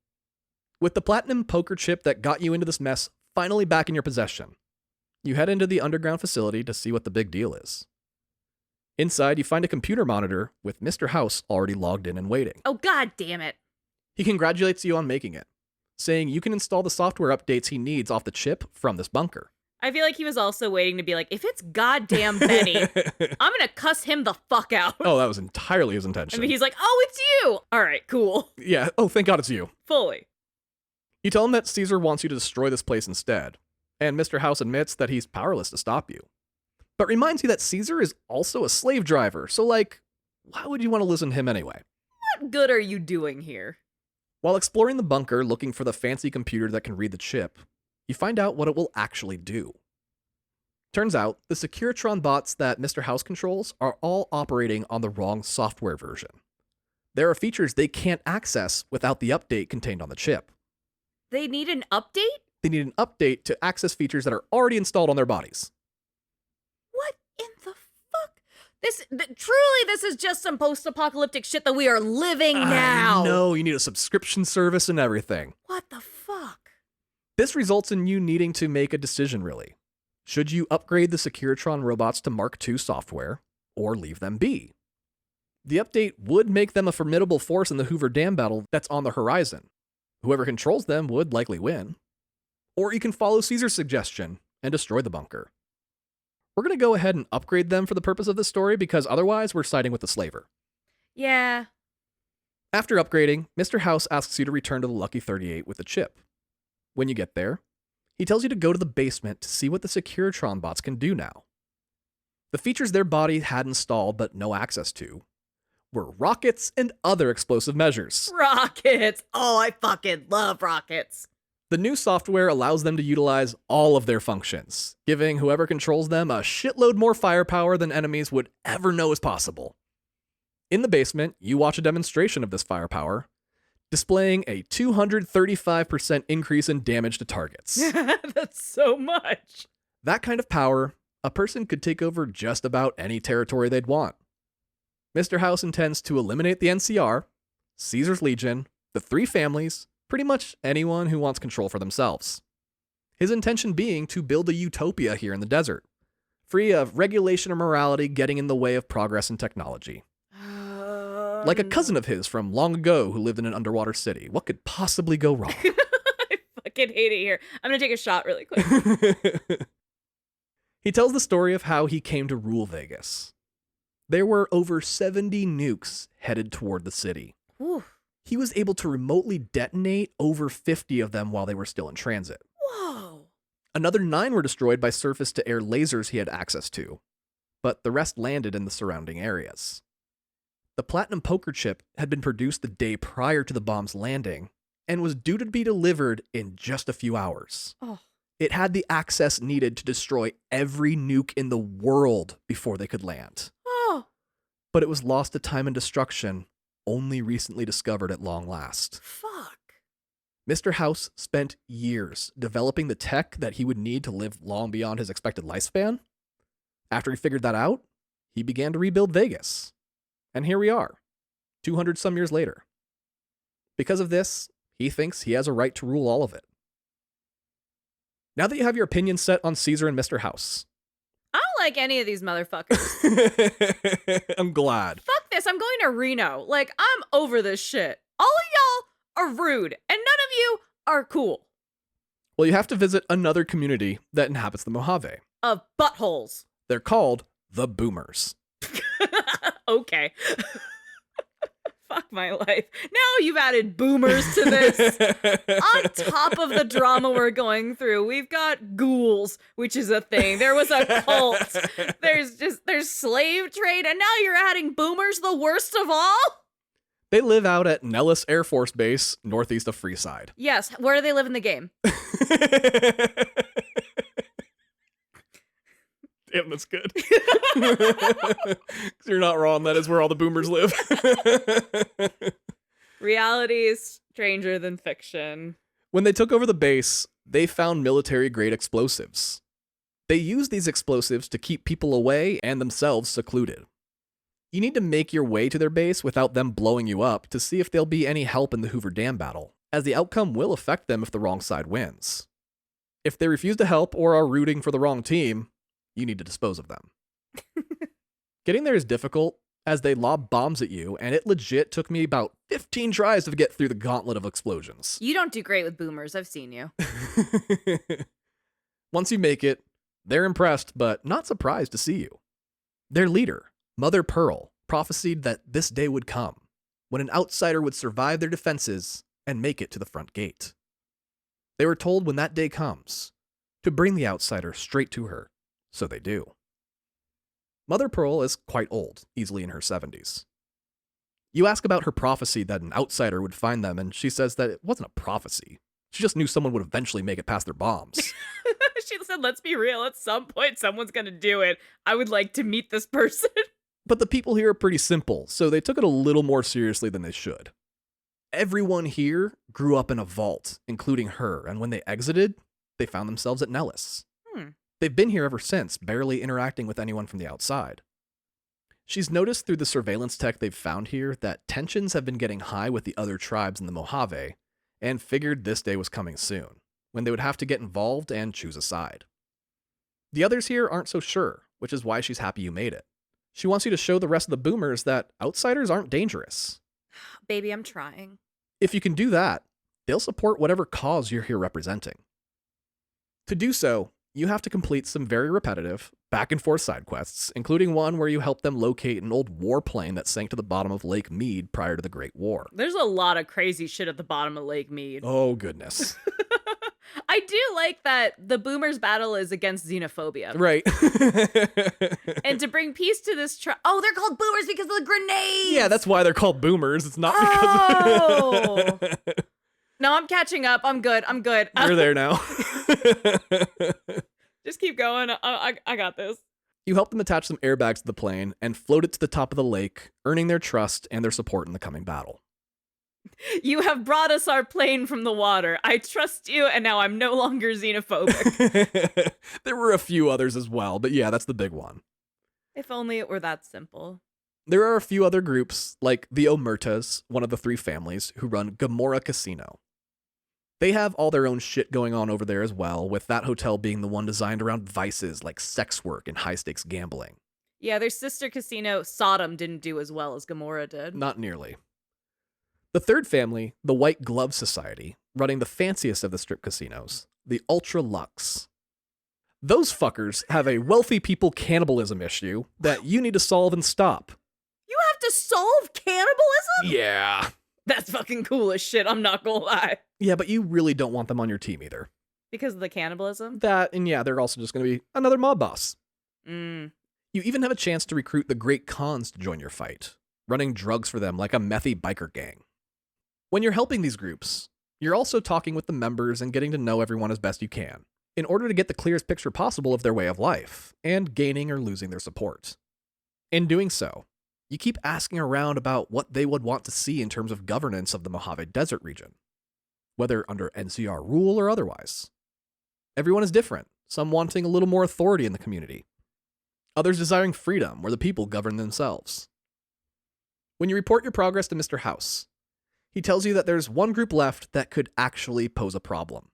With the platinum poker chip that got you into this mess finally back in your possession, you head into the underground facility to see what the big deal is. Inside, you find a computer monitor with Mr. House already logged in and waiting. Oh, god damn it. He congratulates you on making it, saying you can install the software updates he needs off the chip from this bunker. I feel like he was also waiting to be like, if it's goddamn Benny, I'm gonna cuss him the fuck out. Oh, that was entirely his intention. I mean, he's like, oh, it's you. All right, cool. Yeah, oh, thank God it's you. Fully. You tell him that Caesar wants you to destroy this place instead, and Mr. House admits that he's powerless to stop you, but reminds you that Caesar is also a slave driver, so like, why would you want to listen to him anyway? What good are you doing here? While exploring the bunker looking for the fancy computer that can read the chip, you find out what it will actually do. Turns out, the Securitron bots that Mr. House controls are all operating on the wrong software version. There are features they can't access without the update contained on the chip. They need an update? They need an update to access features that are already installed on their bodies. What in the fuck? Truly, this is just some post-apocalyptic shit that we are living now. No, you need a subscription service and everything. What the fuck? This results in you needing to make a decision, really. Should you upgrade the Securitron robots to Mark II software, or leave them be? The update would make them a formidable force in the Hoover Dam battle that's on the horizon. Whoever controls them would likely win. Or you can follow Caesar's suggestion and destroy the bunker. We're going to go ahead and upgrade them for the purpose of this story because otherwise we're siding with the slaver. Yeah. After upgrading, Mr. House asks you to return to the Lucky 38 with the chip. When you get there, he tells you to go to the basement to see what the Securitron bots can do now. The features their body had installed but no access to were rockets and other explosive measures. Rockets! Oh, I fucking love rockets. The new software allows them to utilize all of their functions, giving whoever controls them a shitload more firepower than enemies would ever know is possible. In the basement, you watch a demonstration of this firepower, displaying a 235% increase in damage to targets. That's so much. That kind of power, a person could take over just about any territory they'd want. Mr. House intends to eliminate the NCR, Caesar's Legion, the three families, pretty much anyone who wants control for themselves. His intention being to build a utopia here in the desert, free of regulation or morality getting in the way of progress and technology. Like a cousin of his from long ago who lived in an underwater city. What could possibly go wrong? I fucking hate it here. I'm gonna take a shot really quick. He tells the story of how he came to rule Vegas. There were over 70 nukes headed toward the city. Ooh. He was able to remotely detonate over 50 of them while they were still in transit. Whoa. Another 9 were destroyed by surface-to-air lasers he had access to, but the rest landed in the surrounding areas. The Platinum Poker chip had been produced the day prior to the bomb's landing and was due to be delivered in just a few hours. Oh. It had the access needed to destroy every nuke in the world before they could land. Oh. But it was lost to time and destruction, only recently discovered at long last. Fuck. Mr. House spent years developing the tech that he would need to live long beyond his expected lifespan. After he figured that out, he began to rebuild Vegas. And here we are, 200 some years later. Because of this, he thinks he has a right to rule all of it. Now that you have your opinion set on Caesar and Mr. House. I don't like any of these motherfuckers. I'm glad. Fuck this. I'm going to Reno. Like, I'm over this shit. All of y'all are rude, and none of you are cool. Well, you have to visit another community that inhabits the Mojave. Of buttholes. They're called the Boomers. Okay. Fuck my life. Now you've added boomers to this. On top of the drama we're going through, we've got ghouls, which is a thing. There was a cult. There's slave trade, and now you're adding boomers, the worst of all? They live out at Nellis Air Force Base, northeast of Freeside. Yes. Where do they live in the game? Damn, that's good. You're not wrong. That is where all the boomers live. Reality is stranger than fiction. When they took over the base, they found military-grade explosives. They used these explosives to keep people away and themselves secluded. You need to make your way to their base without them blowing you up to see if there'll be any help in the Hoover Dam battle, as the outcome will affect them if the wrong side wins. If they refuse to help or are rooting for the wrong team, you need to dispose of them. Getting there is difficult, as they lob bombs at you, and it legit took me about 15 tries to get through the gauntlet of explosions. You don't do great with boomers. I've seen you. Once you make it, they're impressed, but not surprised to see you. Their leader, Mother Pearl, prophesied that this day would come, when an outsider would survive their defenses and make it to the front gate. They were told when that day comes, to bring the outsider straight to her. So they do. Mother Pearl is quite old, easily in her 70s. You ask about her prophecy that an outsider would find them, and she says that it wasn't a prophecy. She just knew someone would eventually make it past their bombs. She said, let's be real, at some point someone's gonna do it. I would like to meet this person. But the people here are pretty simple, so they took it a little more seriously than they should. Everyone here grew up in a vault, including her, and when they exited, they found themselves at Nellis. They've been here ever since, barely interacting with anyone from the outside. She's noticed through the surveillance tech they've found here that tensions have been getting high with the other tribes in the Mojave, and figured this day was coming soon, when they would have to get involved and choose a side. The others here aren't so sure, which is why she's happy you made it. She wants you to show the rest of the boomers that outsiders aren't dangerous. Baby, I'm trying. If you can do that, they'll support whatever cause you're here representing. To do so, you have to complete some very repetitive, back-and-forth side quests, including one where you help them locate an old warplane that sank to the bottom of Lake Mead prior to the Great War. There's a lot of crazy shit at the bottom of Lake Mead. Oh, goodness. I do like that the boomers' battle is against xenophobia. Right. And to bring peace to this oh, they're called boomers because of the grenades! Yeah, that's why they're called boomers. It's not because... No, I'm catching up. I'm good. You're there now. Just keep going. I got this. You help them attach some airbags to the plane and float it to the top of the lake, earning their trust and their support in the coming battle. You have brought us our plane from the water. I trust you, and now I'm no longer xenophobic. There were a few others as well, but yeah, that's the big one. If only it were that simple. There are a few other groups, like the Omertas, one of the 3 families, who run Gomorrah Casino. They have all their own shit going on over there as well, with that hotel being the one designed around vices like sex work and high-stakes gambling. Yeah, their sister casino, Sodom, didn't do as well as Gomorrah did. Not nearly. The 3rd family, the White Glove Society, running the fanciest of the strip casinos, the Ultra Luxe. Those fuckers have a wealthy people cannibalism issue that you need to solve and stop. You have to solve cannibalism? Yeah. That's fucking cool as shit, I'm not gonna lie. Yeah, but you really don't want them on your team either. Because of the cannibalism? That, and yeah, they're also just going to be another mob boss. You even have a chance to recruit the Great Khans to join your fight, running drugs for them like a methy biker gang. When you're helping these groups, you're also talking with the members and getting to know everyone as best you can, in order to get the clearest picture possible of their way of life, and gaining or losing their support. In doing so, you keep asking around about what they would want to see in terms of governance of the Mojave Desert region, whether under NCR rule or otherwise. Everyone is different, some wanting a little more authority in the community, others desiring freedom where the people govern themselves. When you report your progress to Mr. House, he tells you that there's one group left that could actually pose a problem.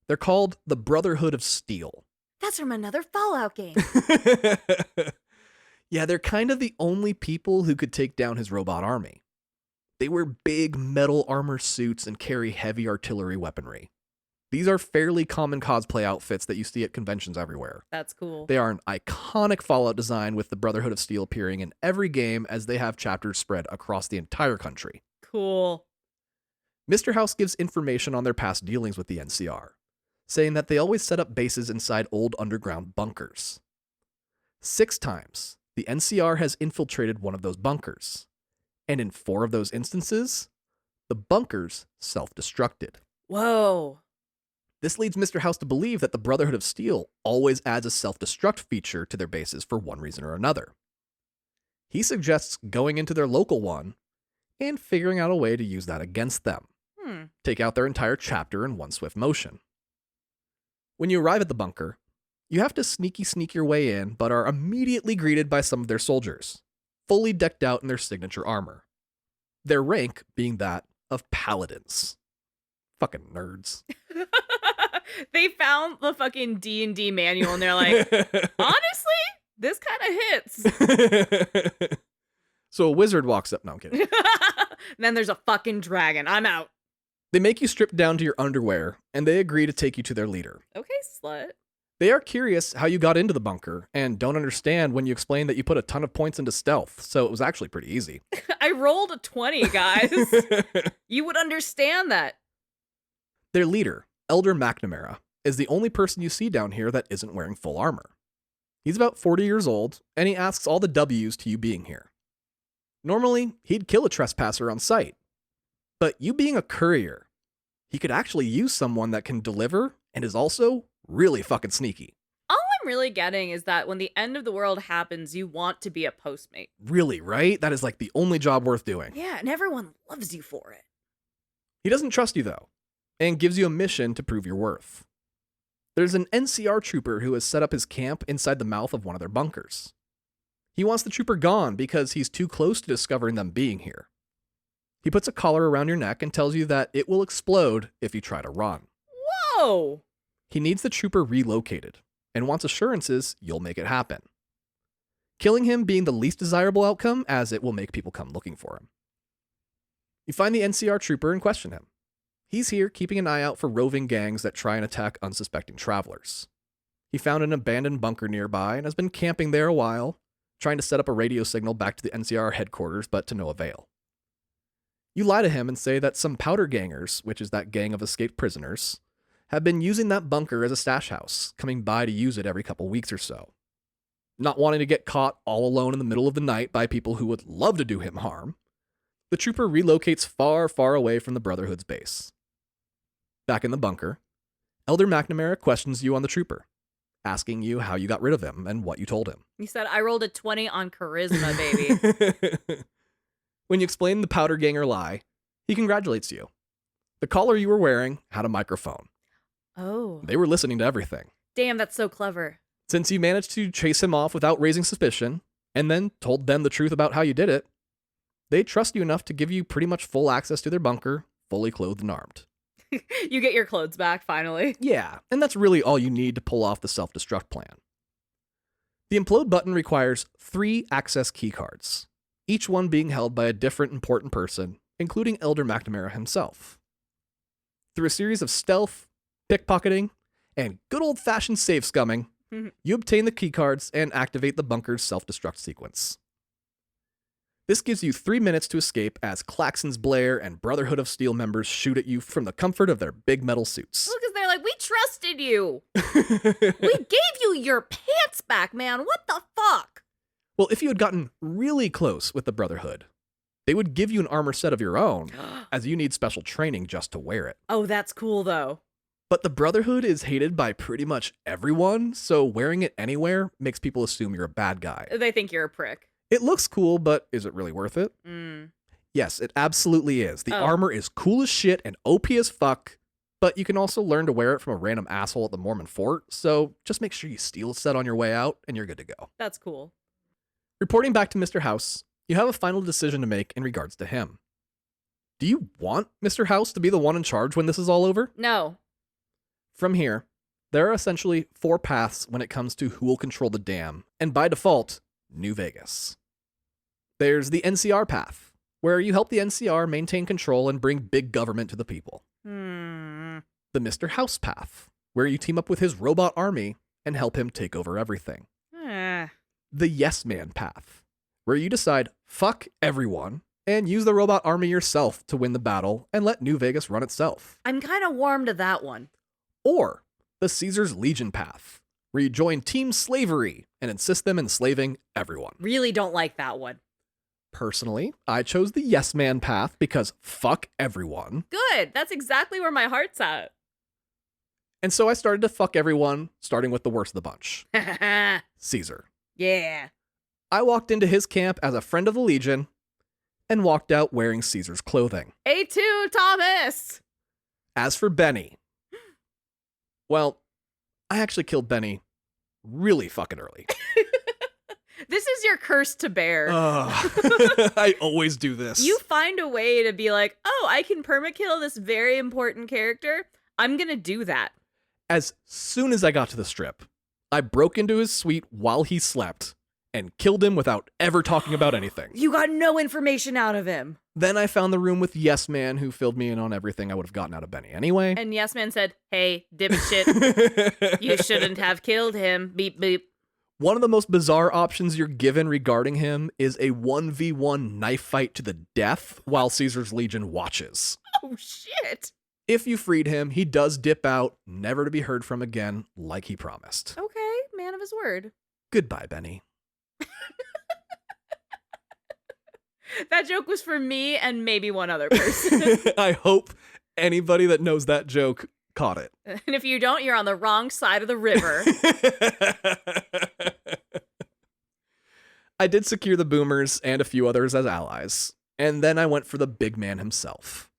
They're called the Brotherhood of Steel. That's from another Fallout game. Yeah, they're kind of the only people who could take down his robot army. They wear big metal armor suits and carry heavy artillery weaponry. These are fairly common cosplay outfits that you see at conventions everywhere. That's cool. They are an iconic Fallout design with the Brotherhood of Steel appearing in every game as they have chapters spread across the entire country. Cool. Mr. House gives information on their past dealings with the NCR, saying that they always set up bases inside old underground bunkers. 6 times, the NCR has infiltrated one of those bunkers, and in 4 of those instances, the bunkers self-destructed. Whoa. This leads Mr. House to believe that the Brotherhood of Steel always adds a self-destruct feature to their bases for one reason or another. He suggests going into their local one and figuring out a way to use that against them. Take out their entire chapter in one swift motion. When you arrive at the bunker, you have to sneak your way in, but are immediately greeted by some of their soldiers, fully decked out in their signature armor. Their rank being that of paladins. Fucking nerds. They found the fucking D&D manual and they're like, honestly, this kind of hits. So a wizard walks up. No, I'm kidding. Then there's a fucking dragon. I'm out. They make you strip down to your underwear, and they agree to take you to their leader. Okay, slut. They are curious how you got into the bunker, and don't understand when you explain that you put a ton of points into stealth, so it was actually pretty easy. I rolled a 20, guys. You would understand that. Their leader, Elder McNamara, is the only person you see down here that isn't wearing full armor. He's about 40 years old, and he asks all the W's to you being here. Normally, he'd kill a trespasser on sight. But you being a courier, he could actually use someone that can deliver and is also really fucking sneaky. All I'm really getting is that when the end of the world happens, you want to be a postmate. Really, right? That is like the only job worth doing. Yeah, and everyone loves you for it. He doesn't trust you, though, and gives you a mission to prove your worth. There's an NCR trooper who has set up his camp inside the mouth of one of their bunkers. He wants the trooper gone because he's too close to discovering them being here. He puts a collar around your neck and tells you that it will explode if you try to run. Whoa! He needs the trooper relocated and wants assurances you'll make it happen. Killing him being the least desirable outcome, as it will make people come looking for him. You find the NCR trooper and question him. He's here keeping an eye out for roving gangs that try and attack unsuspecting travelers. He found an abandoned bunker nearby and has been camping there a while, trying to set up a radio signal back to the NCR headquarters, but to no avail. You lie to him and say that some powder gangers, which is that gang of escaped prisoners, have been using that bunker as a stash house, coming by to use it every couple weeks or so. Not wanting to get caught all alone in the middle of the night by people who would love to do him harm, the trooper relocates far, far away from the Brotherhood's base. Back in the bunker, Elder McNamara questions you on the trooper, asking you how you got rid of him and what you told him. You said, I rolled a 20 on charisma, baby. When you explain the powder ganger lie, he congratulates you. The collar you were wearing had a microphone. Oh. They were listening to everything. Damn, that's so clever. Since you managed to chase him off without raising suspicion, and then told them the truth about how you did it, they trust you enough to give you pretty much full access to their bunker, fully clothed and armed. You get your clothes back, finally. Yeah, and that's really all you need to pull off the self-destruct plan. The implode button requires 3 access keycards, each one being held by a different important person, including Elder McNamara himself. Through a series of stealth, pickpocketing, and good old-fashioned safe scumming, you obtain the keycards and activate the bunker's self-destruct sequence. This gives you 3 minutes to escape as Klaxons blare and Brotherhood of Steel members shoot at you from the comfort of their big metal suits. Well, because they're like, we trusted you. We gave you your pants back, man. What the fuck? Well, if you had gotten really close with the Brotherhood, they would give you an armor set of your own, as you need special training just to wear it. Oh, that's cool, though. But the Brotherhood is hated by pretty much everyone, so wearing it anywhere makes people assume you're a bad guy. They think you're a prick. It looks cool, but is it really worth it? Yes, it absolutely is. The armor is cool as shit and OP as fuck, but you can also learn to wear it from a random asshole at the Mormon fort, so just make sure you steal a set on your way out, and you're good to go. That's cool. Reporting back to Mr. House, you have a final decision to make in regards to him. Do you want Mr. House to be the one in charge when this is all over? No. From here, there are essentially 4 paths when it comes to who will control the dam, and by default, New Vegas. There's the NCR path, where you help the NCR maintain control and bring big government to the people. The Mr. House path, where you team up with his robot army and help him take over everything. The Yes Man path, where you decide, fuck everyone, and use the robot army yourself to win the battle and let New Vegas run itself. I'm kind of warm to that one. Or the Caesar's Legion path, where you join Team Slavery and insist them enslaving everyone. Really don't like that one. Personally, I chose the Yes Man path because fuck everyone. Good. That's exactly where my heart's at. And so I started to fuck everyone, starting with the worst of the bunch. Caesar. Yeah. I walked into his camp as a friend of the Legion and walked out wearing Caesar's clothing. A2, Thomas! As for Benny, well, I actually killed Benny really fucking early. This is your curse to bear. I always do this. You find a way to be like, oh, I can permakill this very important character. I'm gonna do that. As soon as I got to the strip, I broke into his suite while he slept and killed him without ever talking about anything. You got no information out of him. Then I found the room with Yes Man, who filled me in on everything I would have gotten out of Benny anyway. And Yes Man said, hey, dipshit, you shouldn't have killed him. Beep, beep. One of the most bizarre options you're given regarding him is a 1v1 knife fight to the death while Caesar's Legion watches. Oh, shit. If you freed him, he does dip out, never to be heard from again, like he promised. Okay, man of his word. Goodbye, Benny. That joke was for me and maybe one other person. I hope anybody that knows that joke caught it. And if you don't, you're on the wrong side of the river. I did secure the boomers and a few others as allies, and then I went for the big man himself,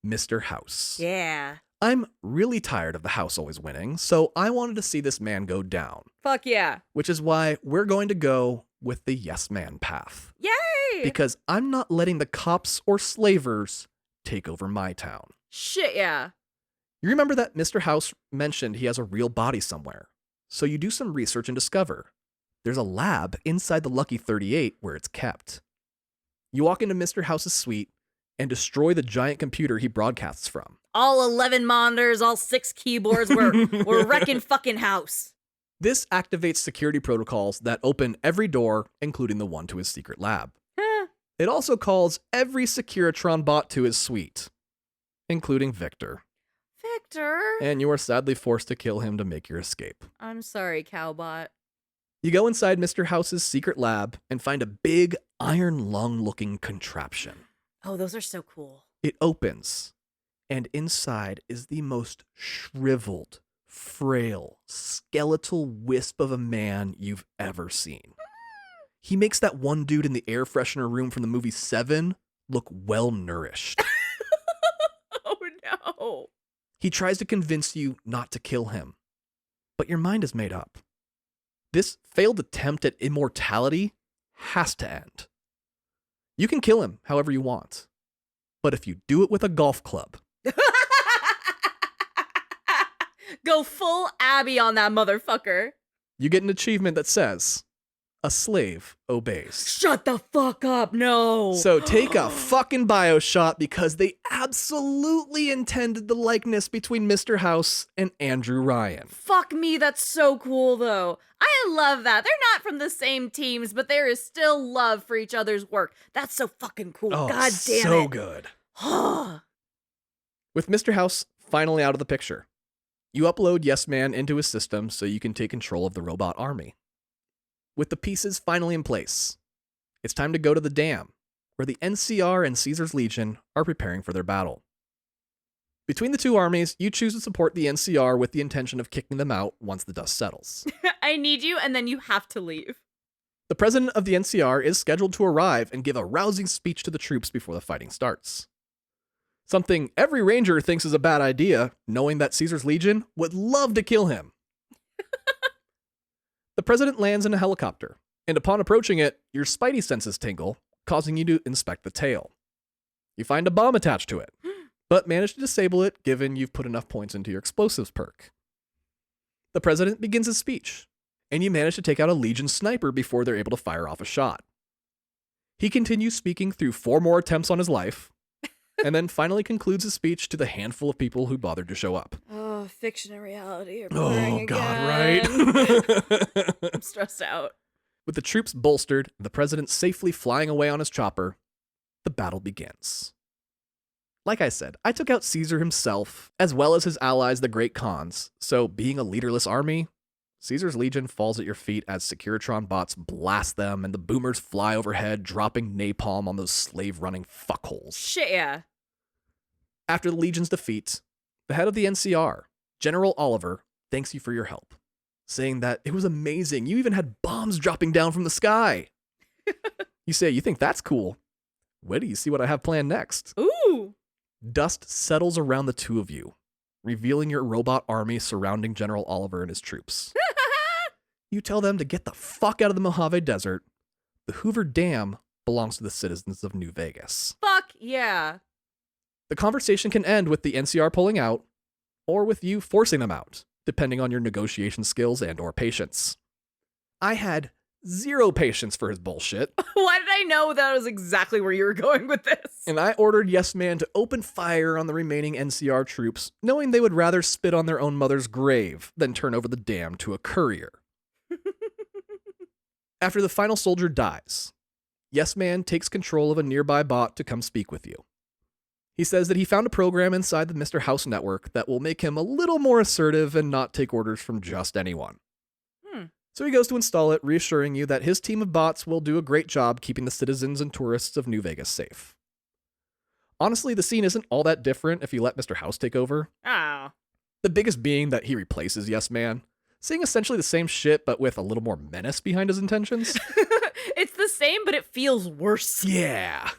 Mr. House. Yeah. I'm really tired of the house always winning, so I wanted to see this man go down. Fuck yeah. Which is why we're going to go with the yes man path. Yay! Because I'm not letting the cops or slavers take over my town. Shit yeah. You remember that Mr. House mentioned he has a real body somewhere. So you do some research and discover there's a lab inside the Lucky 38 where it's kept. You walk into Mr. House's suite and destroy the giant computer he broadcasts from. All 11 monitors, all 6 keyboards, we're wrecking fucking house. This activates security protocols that open every door, including the one to his secret lab. It also calls every Securitron bot to his suite, including Victor. Victor? And you are sadly forced to kill him to make your escape. I'm sorry, Cowbot. You go inside Mr. House's secret lab and find a big iron lung-looking contraption. Oh, those are so cool. It opens, and inside is the most shriveled, frail, skeletal wisp of a man you've ever seen. He makes that one dude in the air freshener room from the movie Seven look well-nourished. Oh no. He tries to convince you not to kill him, but your mind is made up. This failed attempt at immortality has to end. You can kill him however you want, but if you do it with a golf club, Go full Abby on that motherfucker. you get an achievement that says, "A slave obeys." Shut the fuck up, no. So take a fucking bio shot because they absolutely intended the likeness between Mr. House and Andrew Ryan. Fuck me, that's so cool though. I love that. They're not from the same teams, but there is still love for each other's work. That's so fucking cool. Oh, God damn so it. good. So With Mr. House finally out of the picture, you upload Yes Man into his system so you can take control of the robot army. With the pieces finally in place, it's time to go to the dam, where the NCR and Caesar's Legion are preparing for their battle. Between the two armies, you choose to support the NCR with the intention of kicking them out once the dust settles. I need you, and then you have to leave. The president of the NCR is scheduled to arrive and give a rousing speech to the troops before the fighting starts. Something every ranger thinks is a bad idea, knowing that Caesar's Legion would love to kill him. The president lands in a helicopter, and upon approaching it, your spidey senses tingle, causing you to inspect the tail. You find a bomb attached to it, but manage to disable it given you've put enough points into your explosives perk. The president begins his speech, and you manage to take out a Legion sniper before they're able to fire off a shot. He continues speaking through 4 more attempts on his life, and then finally concludes his speech to the handful of people who bothered to show up. Oh, fiction and reality are Oh, blurring God, again. right? I'm stressed out. With the troops bolstered, the president safely flying away on his chopper, the battle begins. Like I said, I took out Caesar himself, as well as his allies, the Great Khans, so being a leaderless army, Caesar's Legion falls at your feet as Securitron bots blast them and the boomers fly overhead, dropping napalm on those slave-running fuckholes. Shit, yeah. After the Legion's defeat, the head of the NCR, General Oliver, thanks you for your help, saying that it was amazing. You even had bombs dropping down from the sky. You say, you think that's cool? Wait till you see what I have planned next. Ooh. Dust settles around the two of you, revealing your robot army surrounding General Oliver and his troops. You tell them to get the fuck out of the Mojave Desert. The Hoover Dam belongs to the citizens of New Vegas. Fuck yeah. The conversation can end with the NCR pulling out, or with you forcing them out, depending on your negotiation skills and or patience. I had 0 patience for his bullshit, Why did I know that was exactly where you were going with this? and I ordered Yes Man to open fire on the remaining NCR troops, knowing they would rather spit on their own mother's grave than turn over the dam to a courier. After the final soldier dies, Yes Man takes control of a nearby bot to come speak with you. He says that he found a program inside the Mr. House network that will make him a little more assertive and not take orders from just anyone. So he goes to install it, reassuring you that his team of bots will do a great job keeping the citizens and tourists of New Vegas safe. Honestly, the scene isn't all that different if you let Mr. House take over. Oh. The biggest being that he replaces Yes Man, saying essentially the same shit but with a little more menace behind his intentions. It's the same, but it feels worse. Yeah.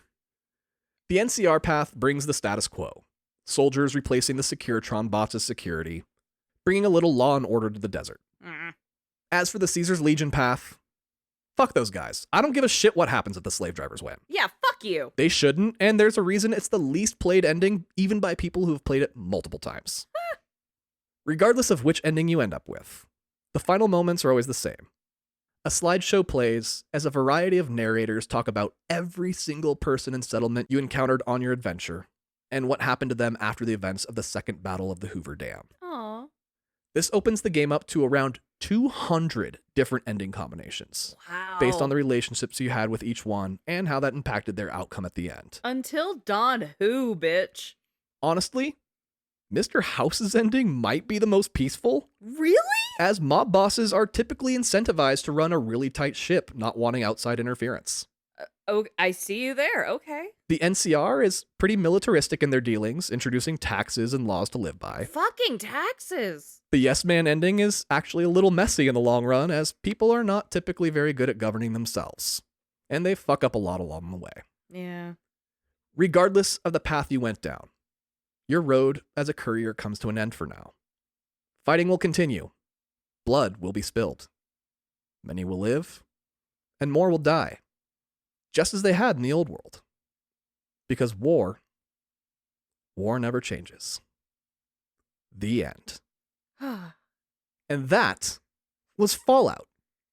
The NCR path brings the status quo. Soldiers replacing the Securitron bots as security, bringing a little law and order to the desert. As for the Caesar's Legion path, fuck those guys. I don't give a shit what happens if the slave drivers win. Yeah, fuck you. They shouldn't, and there's a reason it's the least played ending, even by people who have played it multiple times. Regardless of which ending you end up with, the final moments are always the same. A slideshow plays as a variety of narrators talk about every single person and settlement you encountered on your adventure, and what happened to them after the events of the Second Battle of the Hoover Dam. Aw. This opens the game up to around 200 different ending combinations, Wow. based on the relationships you had with each one and how that impacted their outcome at the end. Until Dawn who, bitch? Honestly, Mr. House's ending might be the most peaceful, Really? as mob bosses are typically incentivized to run a really tight ship, not wanting outside interference. Oh, I see you there. Okay. The NCR is pretty militaristic in their dealings, introducing taxes and laws to live by. Fucking taxes. The Yes Man ending is actually a little messy in the long run, as people are not typically very good at governing themselves, and they fuck up a lot along the way. Yeah. Regardless of the path you went down, your road as a courier comes to an end for now. Fighting will continue. Blood will be spilled. Many will live, and more will die, just as they had in the old world. Because war never changes. The end. And that was Fallout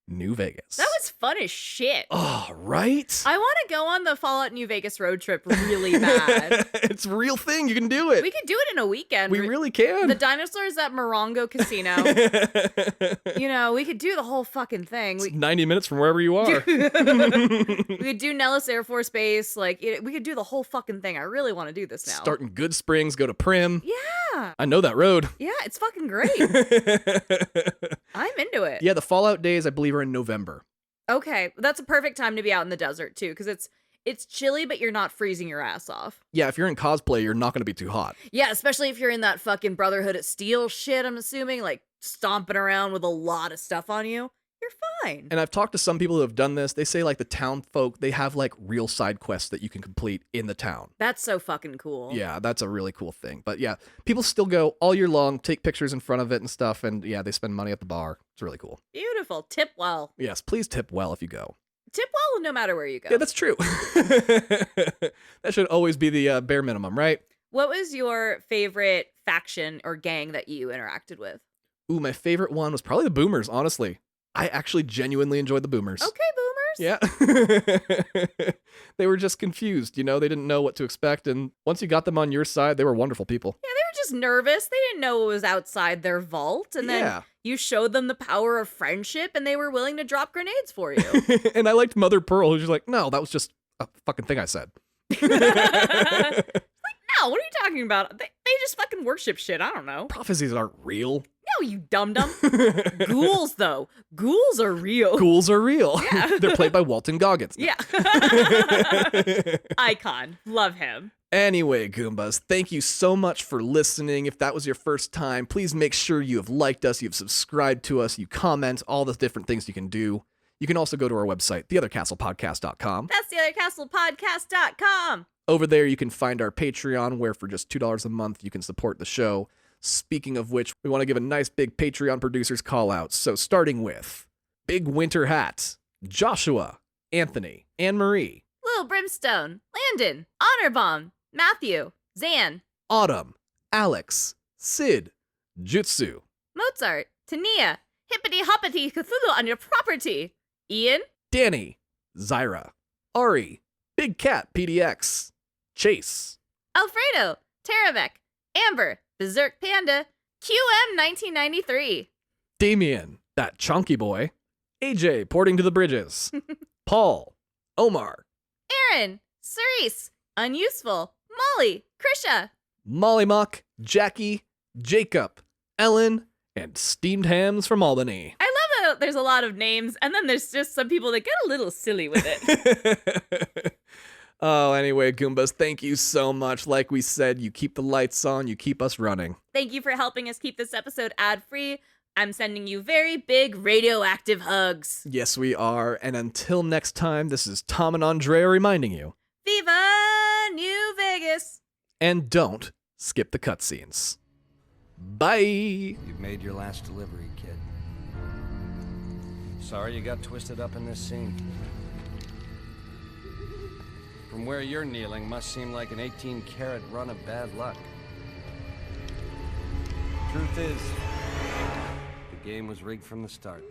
New Vegas. That was fun as shit. Oh, right? I want to go on the Fallout New Vegas road trip really bad. It's a real thing. You can do it. We could do it in a weekend. We really can. The dinosaurs at Morongo Casino. You know, we could do the whole fucking thing. It's 90 minutes from wherever you are. We could do Nellis Air Force Base. Like, we could do the whole fucking thing. I really want to do this now. Start in Good Springs, go to Prim. Yeah. I know that road. Yeah, it's fucking great. I'm into it. Yeah, the Fallout days, I believe, are in November. Okay, that's a perfect time to be out in the desert too, because it's chilly, but you're not freezing your ass off. Yeah, if you're in cosplay, you're not going to be too hot. Yeah, especially if you're in that fucking Brotherhood of Steel shit, I'm assuming, like stomping around with a lot of stuff on you. You're fine. And I've talked to some people who have done this. They say, like, the town folk, they have, like, real side quests that you can complete in the town. That's so fucking cool. Yeah, that's a really cool thing. But yeah, people still go all year long, take pictures in front of it and stuff, and yeah, they spend money at the bar. It's really cool. Beautiful. Tip well. Yes, please tip well if you go. Tip well no matter where you go. Yeah, that's true. That should always be the bare minimum, right? What was your favorite faction or gang that you interacted with? Ooh, my favorite one was probably the Boomers, honestly. I actually genuinely enjoyed the Boomers. Okay, Boomers. Yeah. They were just confused, you know? They didn't know what to expect, and once you got them on your side, they were wonderful people. Yeah, they were just nervous. They didn't know what was outside their vault, and then you showed them the power of friendship, and they were willing to drop grenades for you. And I liked Mother Pearl, who's just like, no, that was just a fucking thing I said. No, what are you talking about? They just fucking worship shit. I don't know. Prophecies aren't real. No, you dum-dum. Ghouls, though. Ghouls are real. Ghouls are real. Yeah. They're played by Walton Goggins. Yeah. Icon. Love him. Anyway, Goombas, thank you so much for listening. If that was your first time, please make sure you have liked us, you've subscribed to us, you comment, all the different things you can do. You can also go to our website, theothercastlepodcast.com. That's theothercastlepodcast.com. Over there, you can find our Patreon, where for just $2 a month, you can support the show. Speaking of which, we want to give a nice big Patreon producers call out. So starting with Big Winter Hat, Joshua, Anthony, Anne-Marie, Lil Brimstone, Landon, Honorbomb, Matthew, Zan, Autumn, Alex, Sid, Jutsu, Mozart, Tania, Hippity Hoppity Cthulhu on your property, Ian, Danny, Zyra, Ari, Big Cat PDX, Chase, Alfredo, Teravec, Amber, Berserk Panda, QM1993, Damien, that chunky boy, AJ porting to the bridges, Paul, Omar, Aaron, Cerise, Unuseful, Molly, Krisha, Molly Mock, Jackie, Jacob, Ellen, and Steamed Hams from Albany. I love there's a lot of names, and then there's just some people that get a little silly with it. Oh, anyway, Goombas, thank you so much. Like we said, you keep the lights on, you keep us running. Thank you for helping us keep this episode ad-free. I'm sending you very big radioactive hugs. Yes, we are. And until next time, this is Tom and Andrea reminding you. Viva New Vegas! And don't skip the cutscenes. Bye! You've made your last delivery, kid. Sorry you got twisted up in this scene. From where you're kneeling must seem like an 18-carat run of bad luck. Truth is, the game was rigged from the start.